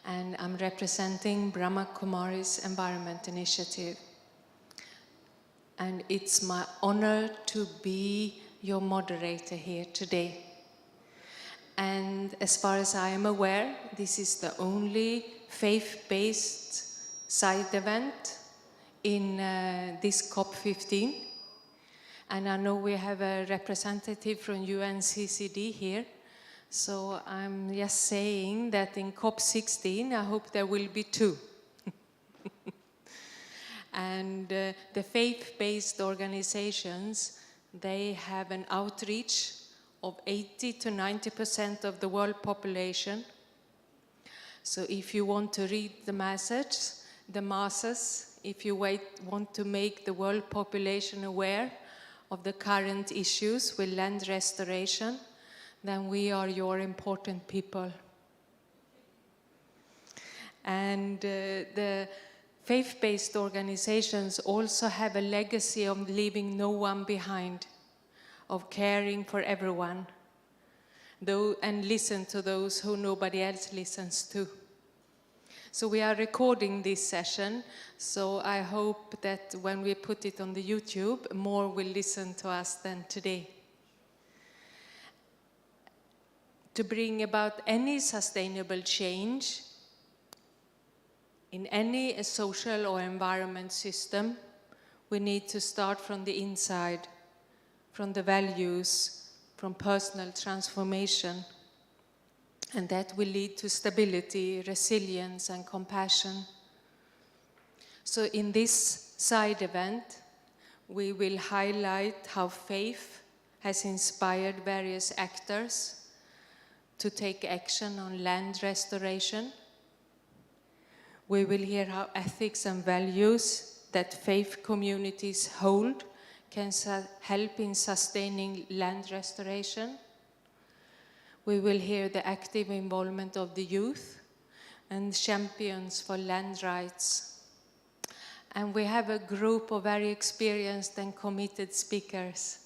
and I'm representing Brahma Kumaris Environment Initiative. And it's my honor to be your moderator here today. And as far as I am aware, this is the only faith-based side event in this COP15. And I know we have a representative from UNCCD here. So I'm just saying that in COP16, I hope there will be 2. And the faith-based organizations, they have an outreach of 80 to 90% of the world population. So if you want to read the masses, if you want to make the world population aware of the current issues with land restoration, then we are your important people. And the faith-based organizations also have a legacy of leaving no one behind, of caring for everyone, and listen to those who nobody else listens to. So we are recording this session, so I hope that when we put it on the YouTube, more will listen to us than today. To bring about any sustainable change in any social or environment system, we need to start from the inside, from the values, from personal transformation. And that will lead to stability, resilience, and compassion. So in this side event, we will highlight how faith has inspired various actors to take action on land restoration. We will hear how ethics and values that faith communities hold can help in sustaining land restoration. We will hear the active involvement of the youth and champions for land rights. And we have a group of very experienced and committed speakers.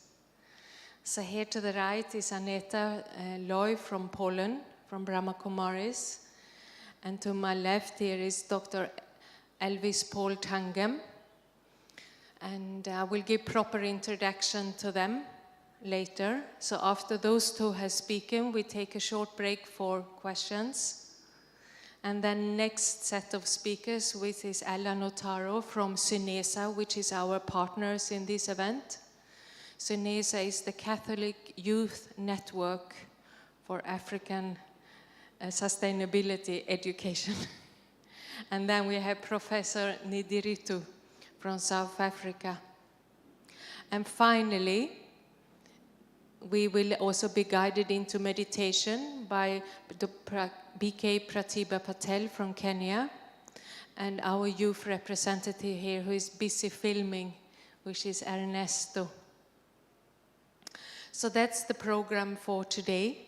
So here to the right is Aneta Loy from Poland, from Brahma Kumaris. And to my left here is Dr. Elvis Paul Tangem. And I will give proper introduction to them later. So after those two have spoken, we take a short break for questions. And then next set of speakers, which is Alan Otaro from Sunesa, which is our partners in this event. Sunesa is the Catholic Youth Network for African Sustainability Education. And then we have Professor Nidiritu from South Africa. And finally, we will also be guided into meditation by BK Pratibha Patel from Kenya, and our youth representative here who is busy filming, which is Ernesto. So that's the program for today.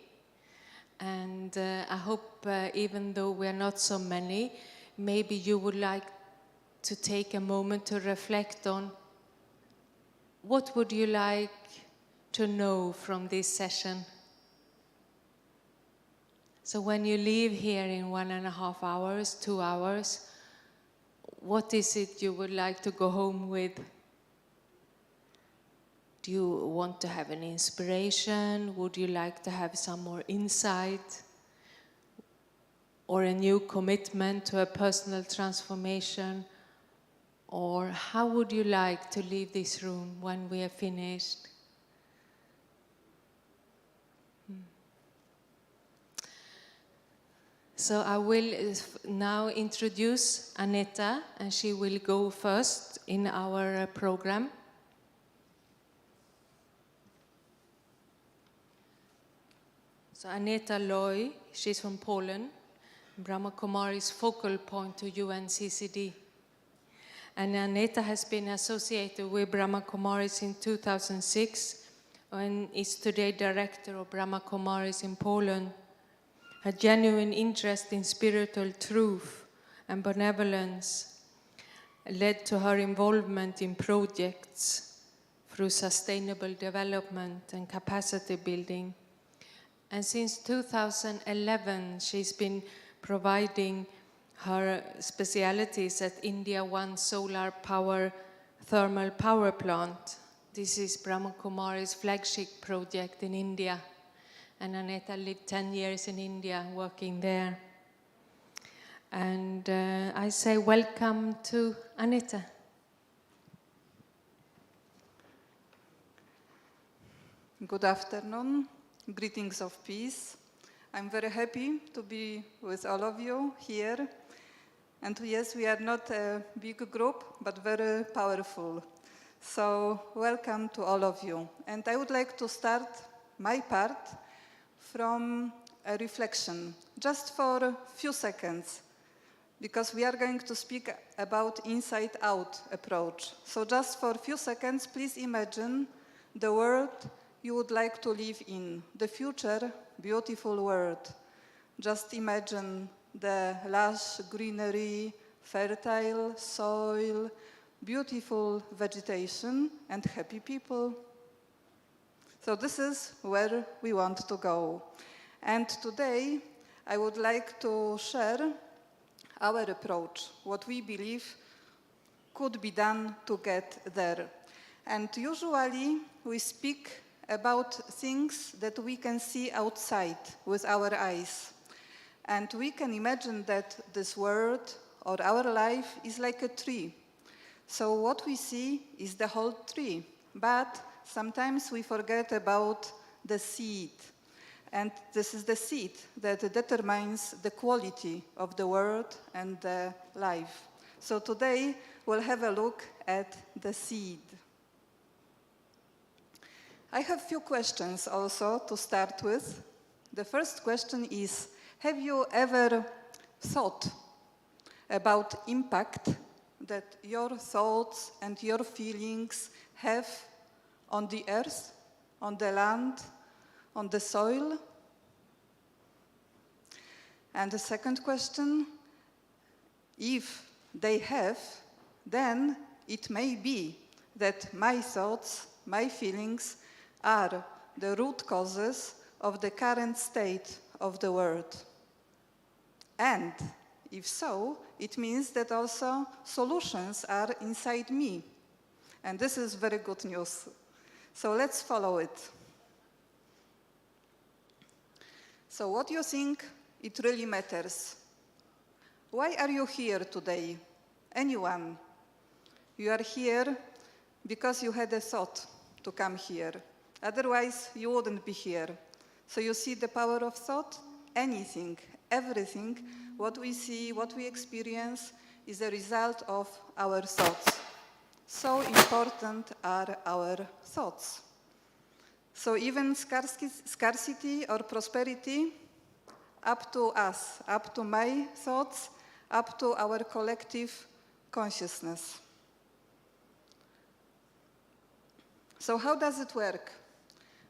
And I hope, even though we're not so many, maybe you would like to take a moment to reflect on what would you like to know from this session. So when you leave here in 1.5 hours, 2 hours, what is it you would like to go home with? Do you want to have an inspiration? Would you like to have some more insight? Or a new commitment to a personal transformation? Or how would you like to leave this room when we are finished? So I will now introduce Aneta, and she will go first in our program. So Aneta Loy, she's from Poland. Brahma Kumaris focal point to UNCCD. And Aneta has been associated with Brahma Kumaris in 2006 and is today director of Brahma Kumaris in Poland. Her genuine interest in spiritual truth and benevolence led to her involvement in projects through sustainable development and capacity building. And since 2011, she's been providing her speciality is at India One Solar Power Thermal Power Plant. This is Brahma Kumaris flagship project in India. And Aneta lived 10 years in India working there. And I say welcome to Aneta. Good afternoon. Greetings of peace. I'm very happy to be with all of you here. And yes, we are not a big group, but very powerful. So welcome to all of you. And I would like to start my part from a reflection, just for a few seconds, because we are going to speak about inside-out approach. So just for a few seconds, please imagine the world you would like to live in, the future beautiful world. Just imagine the lush greenery, fertile soil, beautiful vegetation, and happy people. So this is where we want to go. And today, I would like to share our approach, what we believe could be done to get there. And usually, we speak about things that we can see outside with our eyes. And we can imagine that this world or our life is like a tree. So what we see is the whole tree. But sometimes we forget about the seed. And this is the seed that determines the quality of the world and the life. So today we'll have a look at the seed. I have a few questions also to start with. The first question is, have you ever thought about impact that your thoughts and your feelings have on the earth, on the land, on the soil? And the second question, if they have, then it may be that my thoughts, my feelings are the root causes of the current state of the world. And if so, it means that also solutions are inside me. And this is very good news. So let's follow it. So what do you think it really matters? Why are you here today? Anyone? You are here because you had a thought to come here. Otherwise, you wouldn't be here. So you see the power of thought? Anything, everything, what we see, what we experience, is a result of our thoughts. So important are our thoughts. So even scarcity or prosperity, up to us, up to my thoughts, up to our collective consciousness. So how does it work?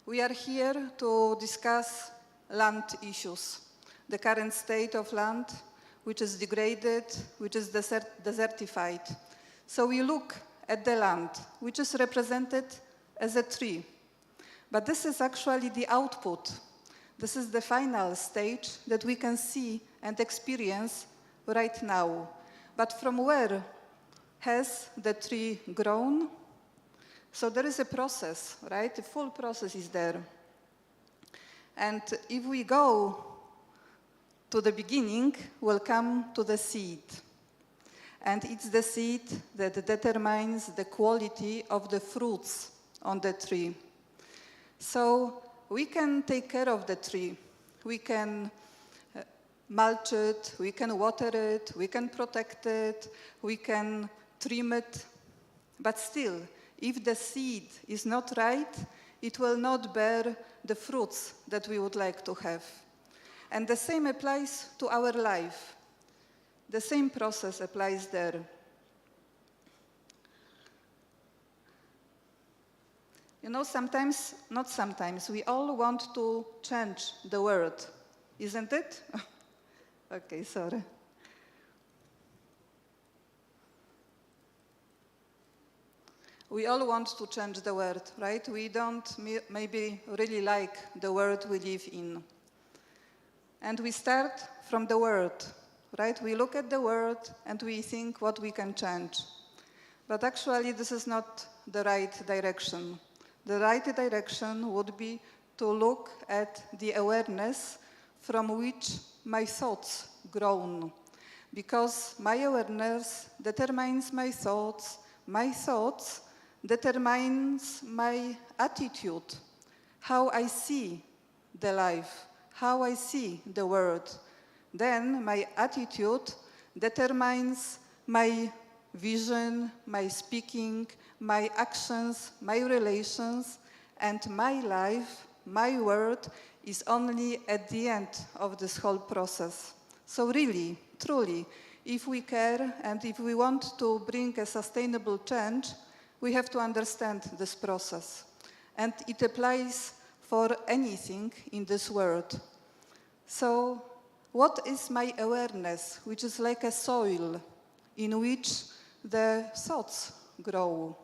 We are here to discuss land issues, the current state of land, which is degraded, which is desertified. So we look at the land, which is represented as a tree. But this is actually the output. This is the final stage that we can see and experience right now. But from where has the tree grown? So there is a process, right? The full process is there. And if we go to the beginning, we'll come to the seed. And it's the seed that determines the quality of the fruits on the tree. So we can take care of the tree. We can mulch it, we can water it, we can protect it, we can trim it. But still, if the seed is not right, it will not bear the fruits that we would like to have. And the same applies to our life. The same process applies there. You know, sometimes, not sometimes, we all want to change the world, isn't it? Okay, sorry. We all want to change the world, right? We don't maybe really like the world we live in. And we start from the world, right? We look at the world and we think what we can change. But actually, this is not the right direction. The right direction would be to look at the awareness from which my thoughts grow. Because my awareness determines my thoughts determines my attitude, how I see the life, how I see the world. Then my attitude determines my vision, my speaking, my actions, my relations, and my life, my world is only at the end of this whole process. So really, truly, if we care and if we want to bring a sustainable change, we have to understand this process. And it applies for anything in this world. So what is my awareness, which is like a soil in which the thoughts grow?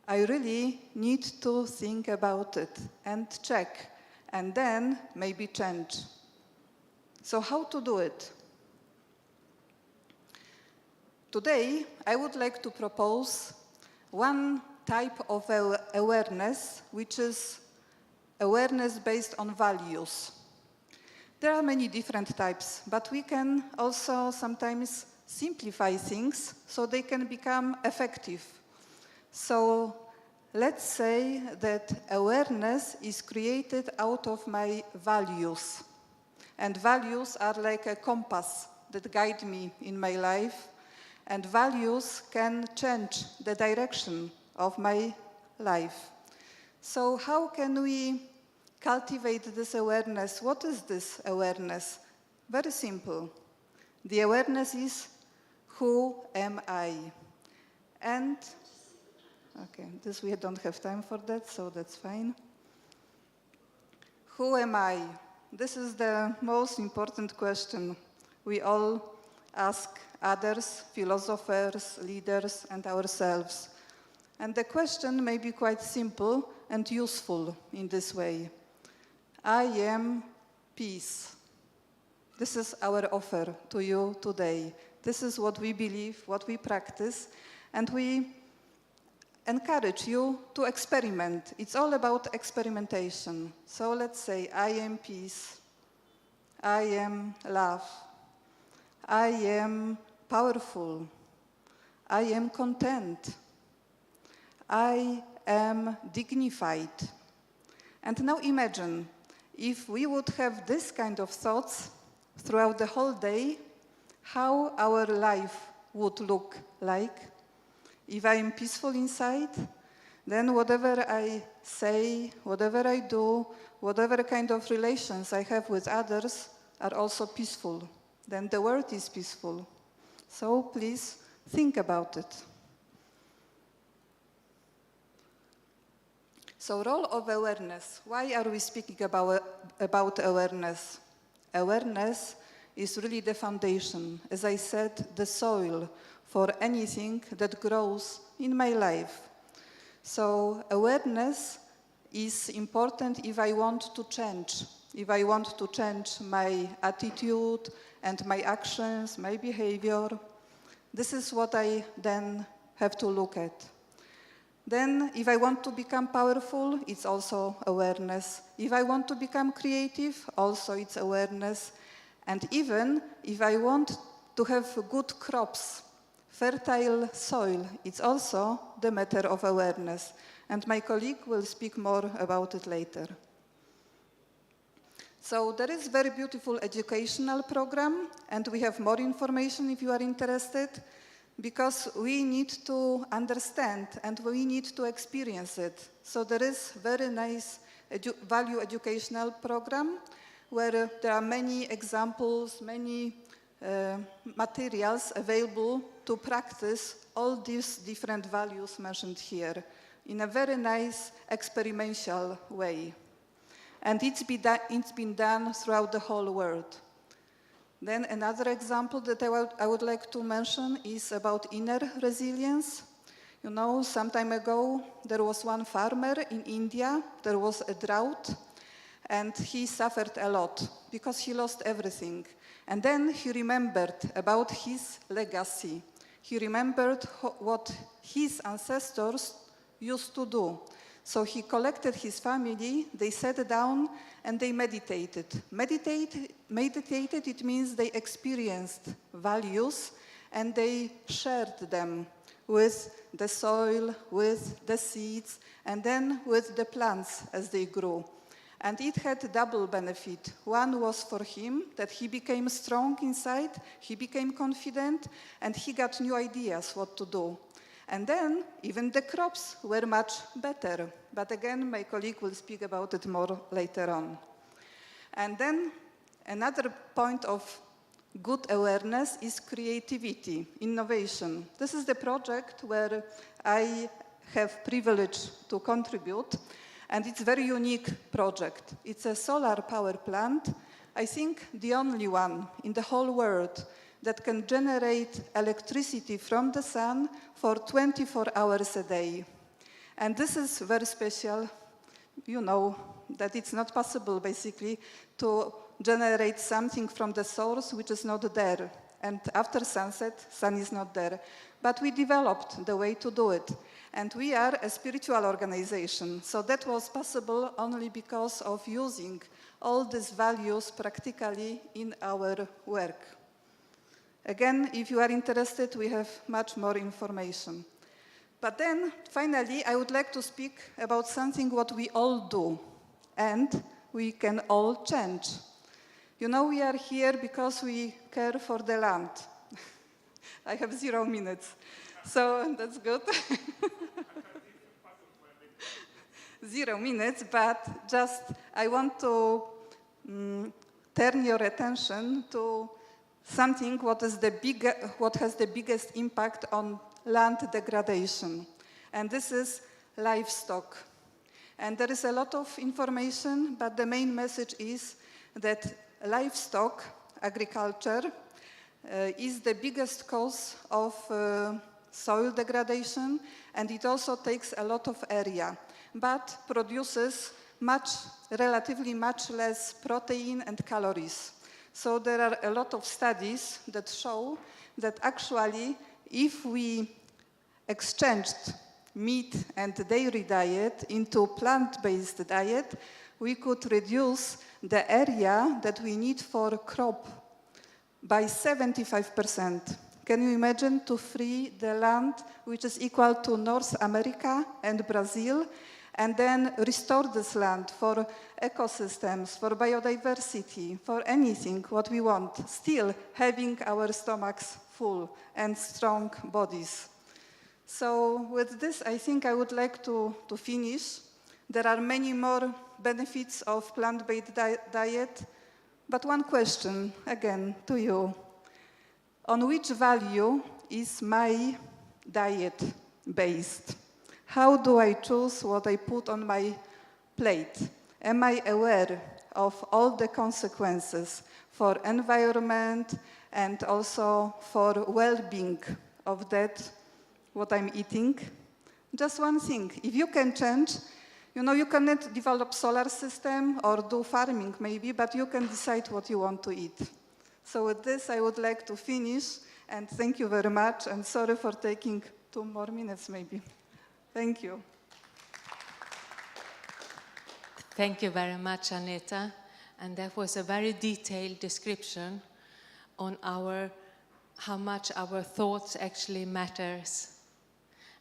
I really need to think about it and check, and then maybe change. So how to do it? Today, I would like to propose one type of awareness, which is awareness based on values. There are many different types, but we can also sometimes simplify things so they can become effective. So let's say that awareness is created out of my values. And values are like a compass that guide me in my life. And values can change the direction of my life. So how can we cultivate this awareness? What is this awareness? Very simple. The awareness is, who am I? And, okay, this we don't have time for that, so that's fine. Who am I? This is the most important question we all ask others, philosophers, leaders, and ourselves. And the question may be quite simple and useful in this way. I am peace. This is our offer to you today. This is what we believe, what we practice, and we encourage you to experiment. It's all about experimentation. So let's say, I am peace. I am love. I am powerful. I am content. I am dignified. And now imagine if we would have this kind of thoughts throughout the whole day, how our life would look like. If I am peaceful inside, then whatever I say, whatever I do, whatever kind of relations I have with others are also peaceful. Then the world is peaceful. So please think about it. So role of awareness. Why are we speaking about awareness? Awareness is really the foundation, as I said, the soil for anything that grows in my life. So awareness is important if I want to change. If I want to change my attitude and my actions, my behavior, this is what I then have to look at. Then, if I want to become powerful, it's also awareness. If I want to become creative, also it's awareness. And even if I want to have good crops, fertile soil, it's also the matter of awareness. And my colleague will speak more about it later. So there is a very beautiful educational program, and we have more information if you are interested, because we need to understand and we need to experience it. So there is very nice value educational program where there are many examples, many materials available to practice all these different values mentioned here in a very nice experiential way. And it's been done throughout the whole world. Then another example that I would like to mention is about inner resilience. You know, some time ago, there was one farmer in India, there was a drought, and he suffered a lot because he lost everything. And then he remembered about his legacy. He remembered what his ancestors used to do. So he collected his family, they sat down and they meditated. Meditated, it means they experienced values and they shared them with the soil, with the seeds, and then with the plants as they grew. And it had double benefit. One was for him, that he became strong inside, he became confident, and he got new ideas what to do. And then even the crops were much better. But again, my colleague will speak about it more later on. And then another point of good awareness is creativity, innovation. This is the project where I have privilege to contribute, and it's a very unique project. It's a solar power plant, I think the only one in the whole world that can generate electricity from the sun for 24 hours a day. And this is very special. You know that it's not possible, basically, to generate something from the source which is not there. And after sunset, sun is not there. But we developed the way to do it. And we are a spiritual organization. So that was possible only because of using all these values practically in our work. Again, if you are interested, we have much more information. But then, finally, I would like to speak about something what we all do, and we can all change. You know, we are here because we care for the land. I have 0 minutes, so that's good. 0 minutes, but just I want to turn your attention to something what has the biggest impact on land degradation, and this is livestock. And there is a lot of information, but the main message is that livestock agriculture is the biggest cause of soil degradation, and it also takes a lot of area, but produces relatively much less protein and calories. So there are a lot of studies that show that actually if we exchanged meat and dairy diet into plant-based diet, we could reduce the area that we need for crop by 75%. Can you imagine to free the land which is equal to North America and Brazil, and then restore this land for ecosystems, for biodiversity, for anything what we want, still having our stomachs full and strong bodies. So with this, I think I would like to finish. There are many more benefits of plant-based diet, but one question, again, to you. On which value is my diet based? How do I choose what I put on my plate? Am I aware of all the consequences for environment and also for well-being of that, what I'm eating? Just one thing, if you can change, you know, you cannot develop solar system or do farming maybe, but you can decide what you want to eat. So with this, I would like to finish, and thank you very much, and sorry for taking 2 more minutes maybe. Thank you. Thank you very much, Aneta. And that was a very detailed description on how much our thoughts actually matters,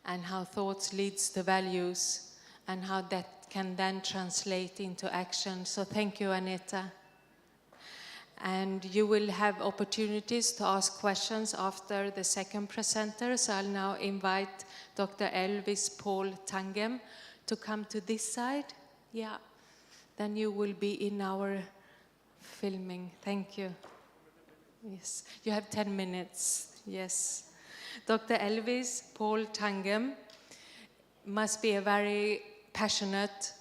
and how thoughts leads to values, and how that can then translate into action. So thank you, Aneta. And you will have opportunities to ask questions after the second presenter. So I'll now invite Dr. Elvis Paul Tangem to come to this side. Yeah, then you will be in our filming. Thank you. Yes, you have 10 minutes. Yes. Dr. Elvis Paul Tangem must be a very passionate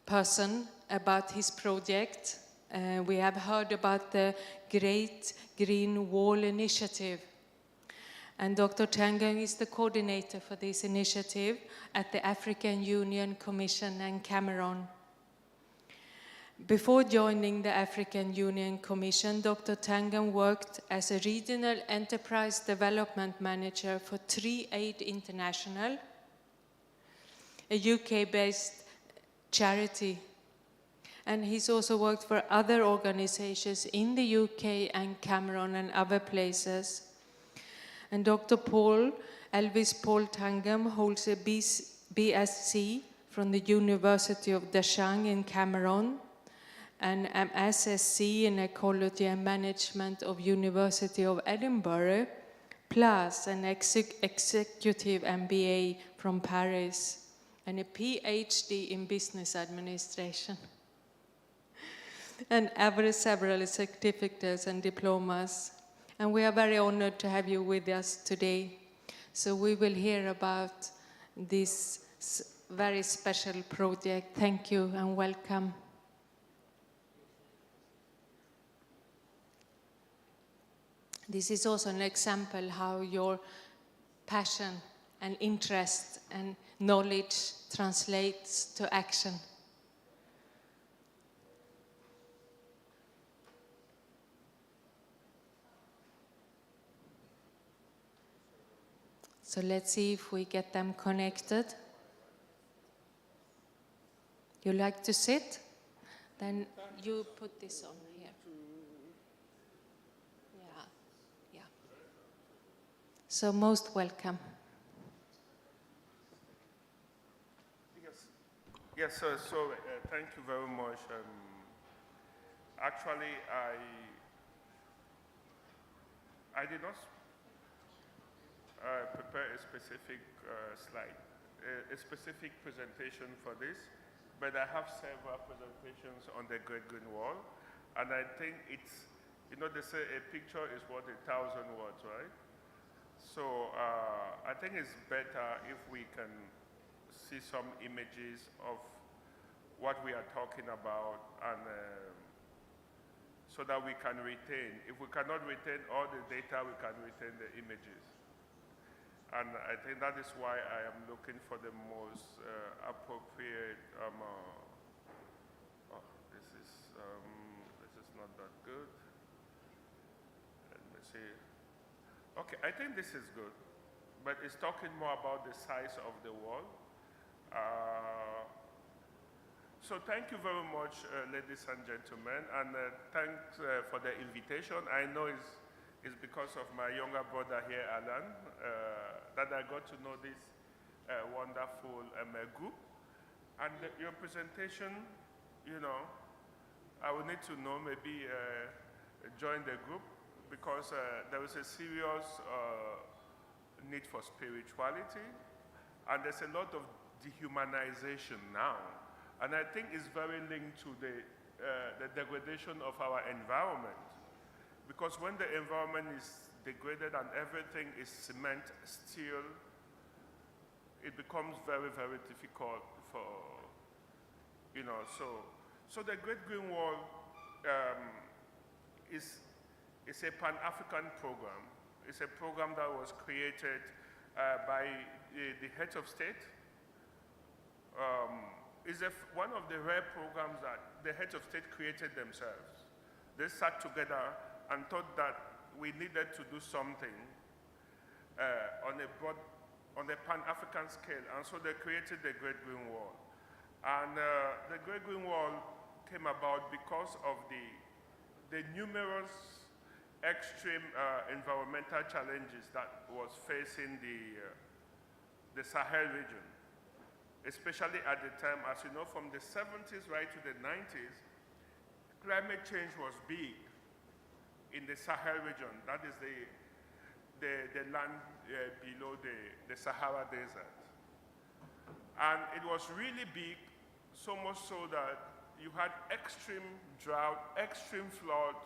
person about his project. We have heard about the Great Green Wall Initiative. And Dr. Tangem is the coordinator for this initiative at the African Union Commission and Cameroon. Before joining the African Union Commission, Dr. Tangam worked as a regional enterprise development manager for 3Aid International, a UK-based charity. And he's also worked for other organizations in the UK and Cameroon and other places. And Dr. Elvis Paul Tangam holds a BSc from the University of Dashang in Cameroon, and an SSc in Ecology and Management of University of Edinburgh, plus an executive MBA from Paris, and a PhD in Business Administration, and several certificates and diplomas. And we are very honored to have you with us today. So we will hear about this very special project. Thank you and welcome. This is also an example how your passion and interest and knowledge translates to action. So let's see if we get them connected. You like to sit? Then you put this on here. Yeah. So most welcome. Yes, so thank you very much. Actually, I did not prepare a specific slide, a specific presentation for this, but I have several presentations on the Great Green Wall, and I think it's, they say a picture is worth 1,000 words, right? So I think it's better if we can see some images of what we are talking about, and so that we can retain. If we cannot retain all the data, we can retain the images. And I think that is why I am looking for the most appropriate. This is not that good. Let me see. Okay, I think this is good, but it's talking more about the size of the wall. So thank you very much, ladies and gentlemen, and thanks for the invitation. I know it's because of my younger brother here, Alan, that I got to know this wonderful group. And your presentation, I will need to know, maybe join the group, because there is a serious need for spirituality, and there's a lot of dehumanization now. And I think it's very linked to the degradation of our environment. Because when the environment is degraded and everything is cement, steel, it becomes very, very difficult for, So the Great Green Wall is a Pan-African program. It's a program that was created by the heads of state. It's one of the rare programs that the heads of state created themselves. They sat together and thought that we needed to do something on a Pan-African scale, and so they created the Great Green Wall. And the Great Green Wall came about because of the numerous extreme environmental challenges that was facing the Sahel region, especially at the time, as you know, from the 70s right to the 90s, climate change was big in the Sahel region. That is the land below the Sahara Desert. And it was really big, so much so that you had extreme drought, extreme flood,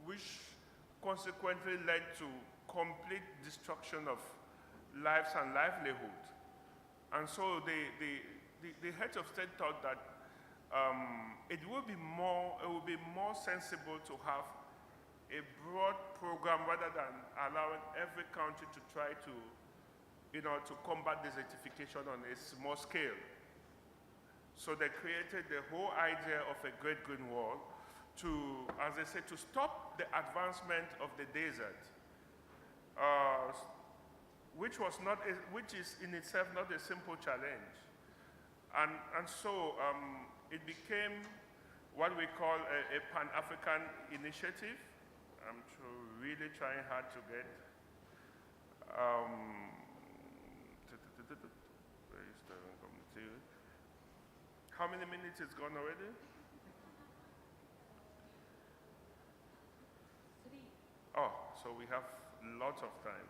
which consequently led to complete destruction of lives and livelihood. And so the heads of state thought that it would be more sensible to have a broad program rather than allowing every country to try to combat desertification on a small scale. So they created the whole idea of a Great Green Wall to, as they say, to stop the advancement of the desert, which is in itself not a simple challenge. And so it became what we call a Pan-African initiative. I'm really trying hard to get. Where is the committee? How many minutes is gone already? 3. Oh, so we have lots of time.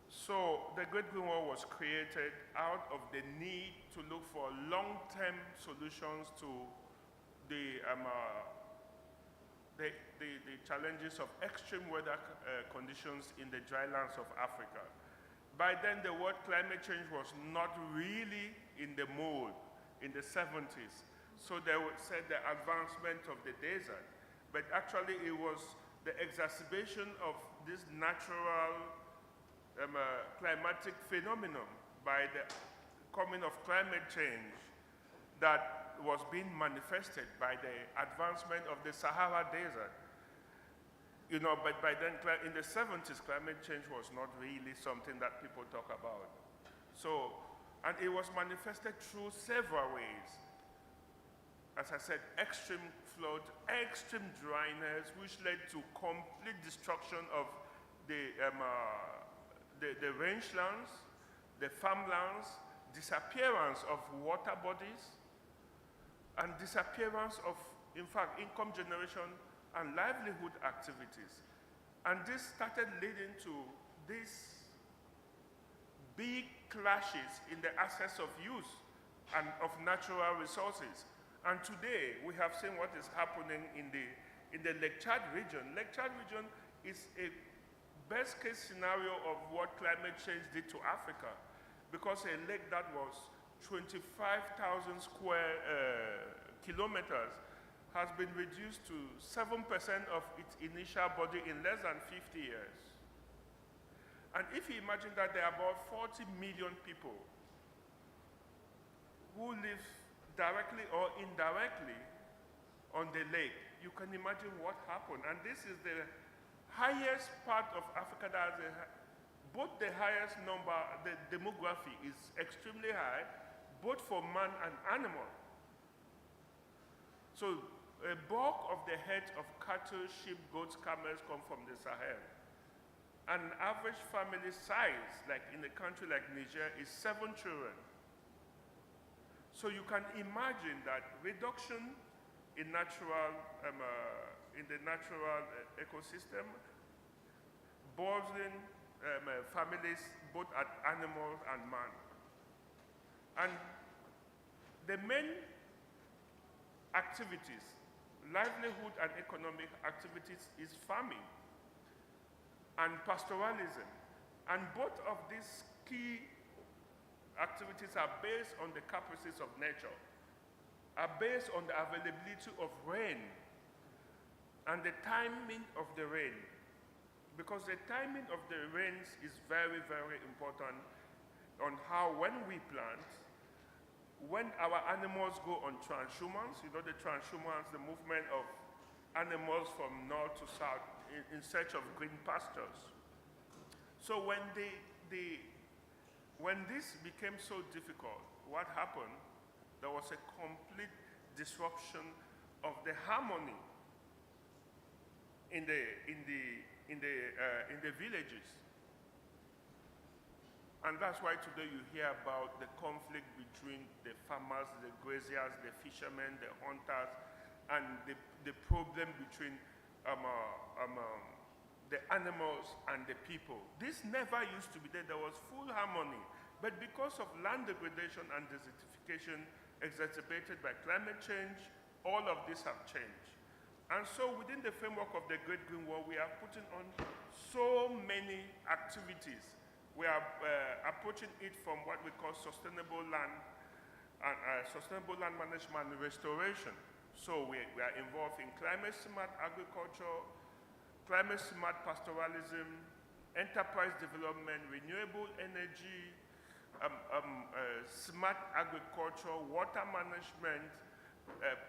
So the Great Green Wall was created out of the need to look for long-term solutions to the challenges of extreme weather conditions in the drylands of Africa. By then, the word climate change was not really in the mold in the 70s. So they said the advancement of the desert, but actually it was the exacerbation of this natural climatic phenomenon by the coming of climate change that was being manifested by the advancement of the Sahara Desert. You know, but by then, in the 70s, climate change was not really something that people talk about. So, and it was manifested through several ways. As I said, extreme floods, extreme dryness, which led to complete destruction of the rangelands, the farmlands, disappearance of water bodies, and disappearance of, in fact, income generation and livelihood activities. And this started leading to these big clashes in the access of use and of natural resources. And today, we have seen what is happening in the Lake Chad region. Lake Chad region is a best case scenario of what climate change did to Africa, because a lake that was 25,000 square kilometers has been reduced to 7% of its initial body in less than 50 years. And if you imagine that there are about 40 million people who live directly or indirectly on the lake, you can imagine what happened. And this is the highest part of Africa that has both the highest number, the demography is extremely high, both for man and animal. So a bulk of the heads of cattle, sheep, goats, camels come from the Sahel. An average family size, like in a country like Niger, is 7 children. So you can imagine that reduction in in the natural ecosystem, bothering families, both at animals and man. And the main activities, livelihood and economic activities, is farming and pastoralism. And both of these key activities are based on the caprices of nature, are based on the availability of rain and the timing of the rain. Because the timing of the rains is very, very important on how, when we plant, when our animals go on transhumance, you know the transhumance, the movement of animals from north to south in search of green pastures. So when this became so difficult, what happened? There was a complete disruption of the harmony in the villages. And that's why today you hear about the conflict between the farmers, the graziers, the fishermen, the hunters, and the problem between the animals and the people. This never used to be there. There was full harmony. But because of land degradation and desertification exacerbated by climate change, all of this have changed. And so within the framework of the Great Green Wall, we are putting on so many activities. We are approaching it from what we call sustainable land and sustainable land management and restoration. So we are involved in climate-smart agriculture, climate-smart pastoralism, enterprise development, renewable energy, smart agriculture, water management,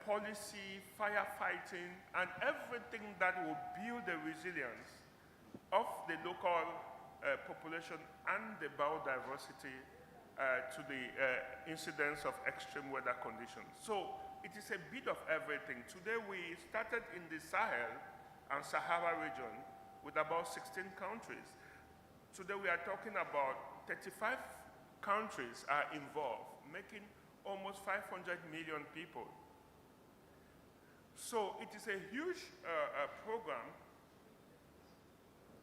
policy, firefighting, and everything that will build the resilience of the local population and the biodiversity to the incidence of extreme weather conditions. So it is a bit of everything. Today we started in the Sahel and Sahara region with about 16 countries. Today we are talking about 35 countries are involved, making almost 500 million people. So it is a huge program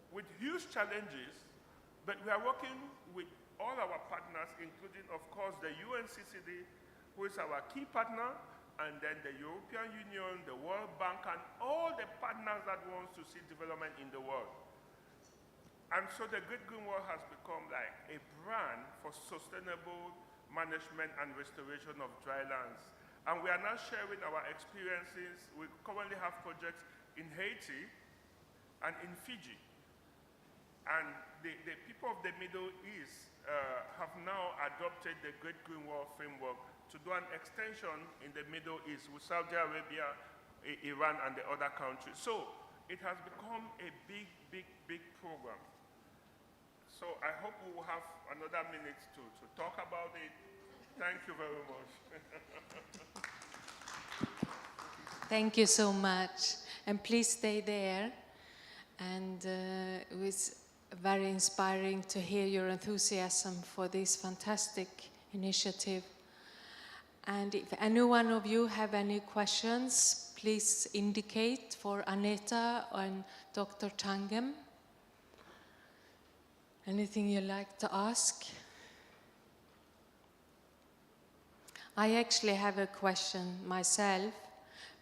with huge challenges, but we are working with all our partners, including, of course, the UNCCD, who is our key partner, and then the European Union, the World Bank, and all the partners that want to see development in the world. And so the Great Green Wall has become like a brand for sustainable management and restoration of dry lands. And we are now sharing our experiences. We currently have projects in Haiti and in Fiji. And the people of the Middle East have now adopted the Great Green Wall framework to do an extension in the Middle East with Saudi Arabia, Iran, and the other countries. So it has become a big, big, big program. So I hope we will have another minute to talk about it. Thank you very much. Thank you so much. And please stay there. And it was very inspiring to hear your enthusiasm for this fantastic initiative. And if any one of you have any questions, please indicate for Aneta and Dr. Tangem. Anything you'd like to ask? I actually have a question myself,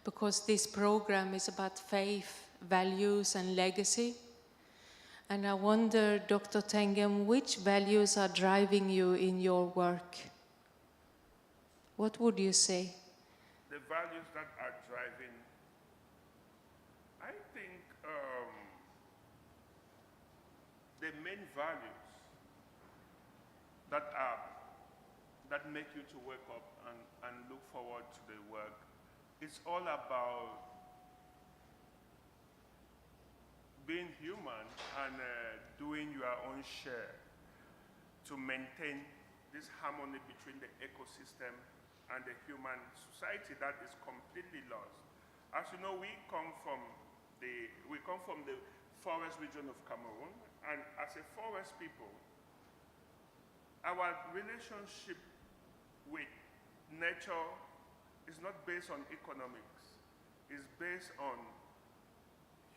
because this program is about faith, values, and legacy. And I wonder, Dr. Tangem, which values are driving you in your work? What would you say? The values that are driving, I think the main values that make you to wake up and look forward to the work, it's all about being human and doing your own share to maintain this harmony between the ecosystem and the human society that is completely lost. As you know, we come from the forest region of Cameroon, and as a forest people, our relationship with nature is not based on economics. It's based on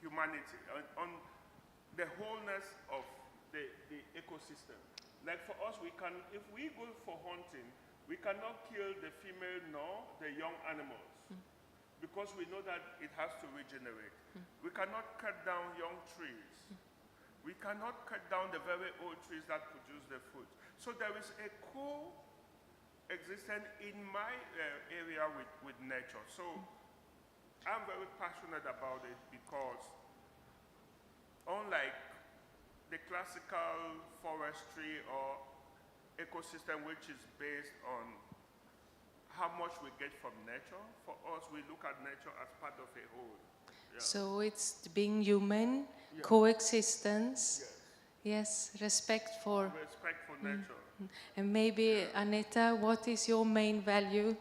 humanity, on the wholeness of the ecosystem. Like for us, if we go for hunting, we cannot kill the female nor the young animals because we know that it has to regenerate. We cannot cut down young trees. We cannot cut down the very old trees that produce the fruit. So there is a coexistence in my area with nature. So I'm very passionate about it because unlike the classical forestry or ecosystem, which is based on how much we get from nature, for us, we look at nature as part of a whole. Yeah. So it's being human, coexistence, yes, respect for nature. And maybe, Aneta, what is your main value?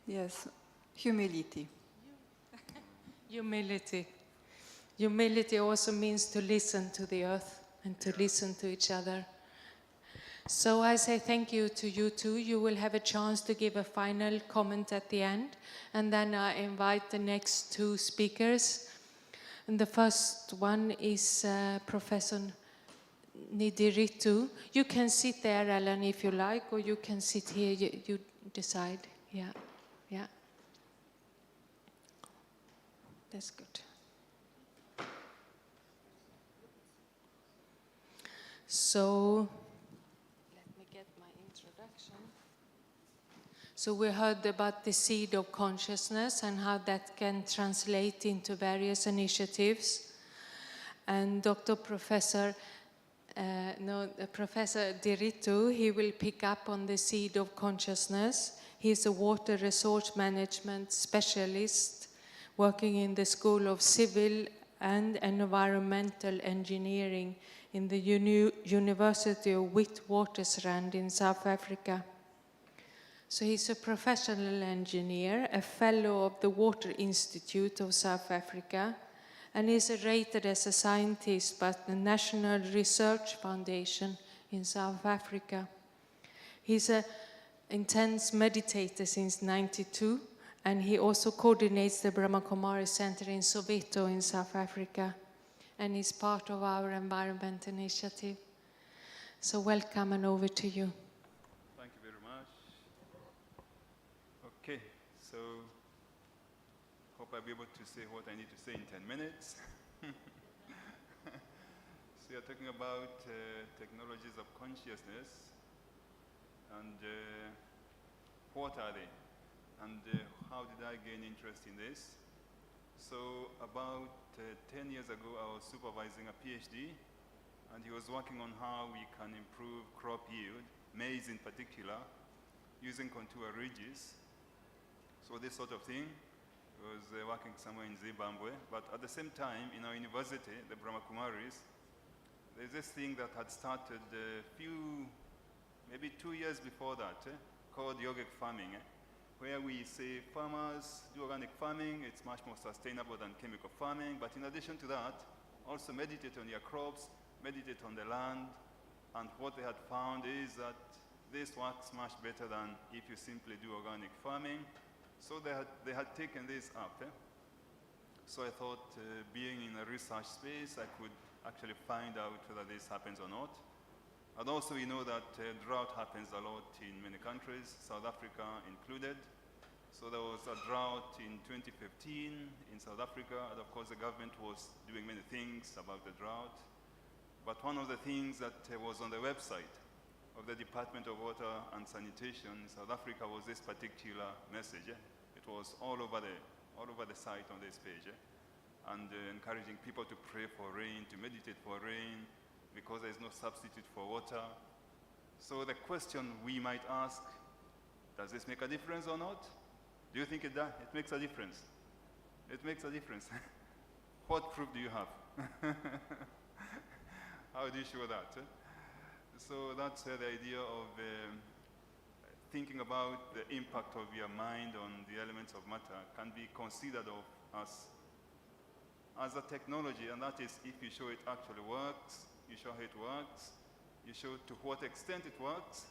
Yes, humility. Humility. Humility also means to listen to the earth and to listen to each other. So I say thank you to you two. You will have a chance to give a final comment at the end. And then I invite the next two speakers. And the first one is Professor Nidiritu. You can sit there, Ellen, if you like, or you can sit here. You decide. Yeah. That's good. So, let me get my introduction. So we heard about the seed of consciousness and how that can translate into various initiatives. And Dr. Professor No, Professor Dirittu, he will pick up on the seed of consciousness. He's a water resource management specialist working in the School of Civil and Environmental Engineering in the University of Witwatersrand in South Africa. So he's a professional engineer, a fellow of the Water Institute of South Africa, and is rated as a scientist by the National Research Foundation in South Africa. He's an intense meditator since '92, and he also coordinates the Brahma Kumaris Center in Soweto in South Africa, and is part of our environment initiative. So welcome, and over to you. Thank you very much. Okay, so hope I'll be able to say what I need to say in 10 minutes. So you're talking about technologies of consciousness, and what are they? And how did I gain interest in this? So about 10 years ago, I was supervising a PhD, and he was working on how we can improve crop yield, maize in particular, using contour ridges. So this sort of thing. I was working somewhere in Zimbabwe, but at the same time, in our university, the Brahma Kumaris, there's this thing that had started maybe 2 years before that, called Yogic Farming, where we say farmers do organic farming, it's much more sustainable than chemical farming, but in addition to that, also meditate on your crops, meditate on the land, and what they had found is that this works much better than if you simply do organic farming. So they had taken this up. So I thought, being in a research space, I could actually find out whether this happens or not. And also we know that drought happens a lot in many countries, South Africa included. So there was a drought in 2015 in South Africa, and of course the government was doing many things about the drought. But one of the things that was on the website of the Department of Water and Sanitation in South Africa was this particular message. It was all over the site on this page, and encouraging people to pray for rain, to meditate for rain, because there is no substitute for water. So the question we might ask, does this make a difference or not? Do you think it does? It makes a difference. It makes a difference. What proof do you have? How do you show that? So that's the idea of thinking about the impact of your mind on the elements of matter can be considered of as a technology, and that is if you show it actually works, you show how it works, you show to what extent it works.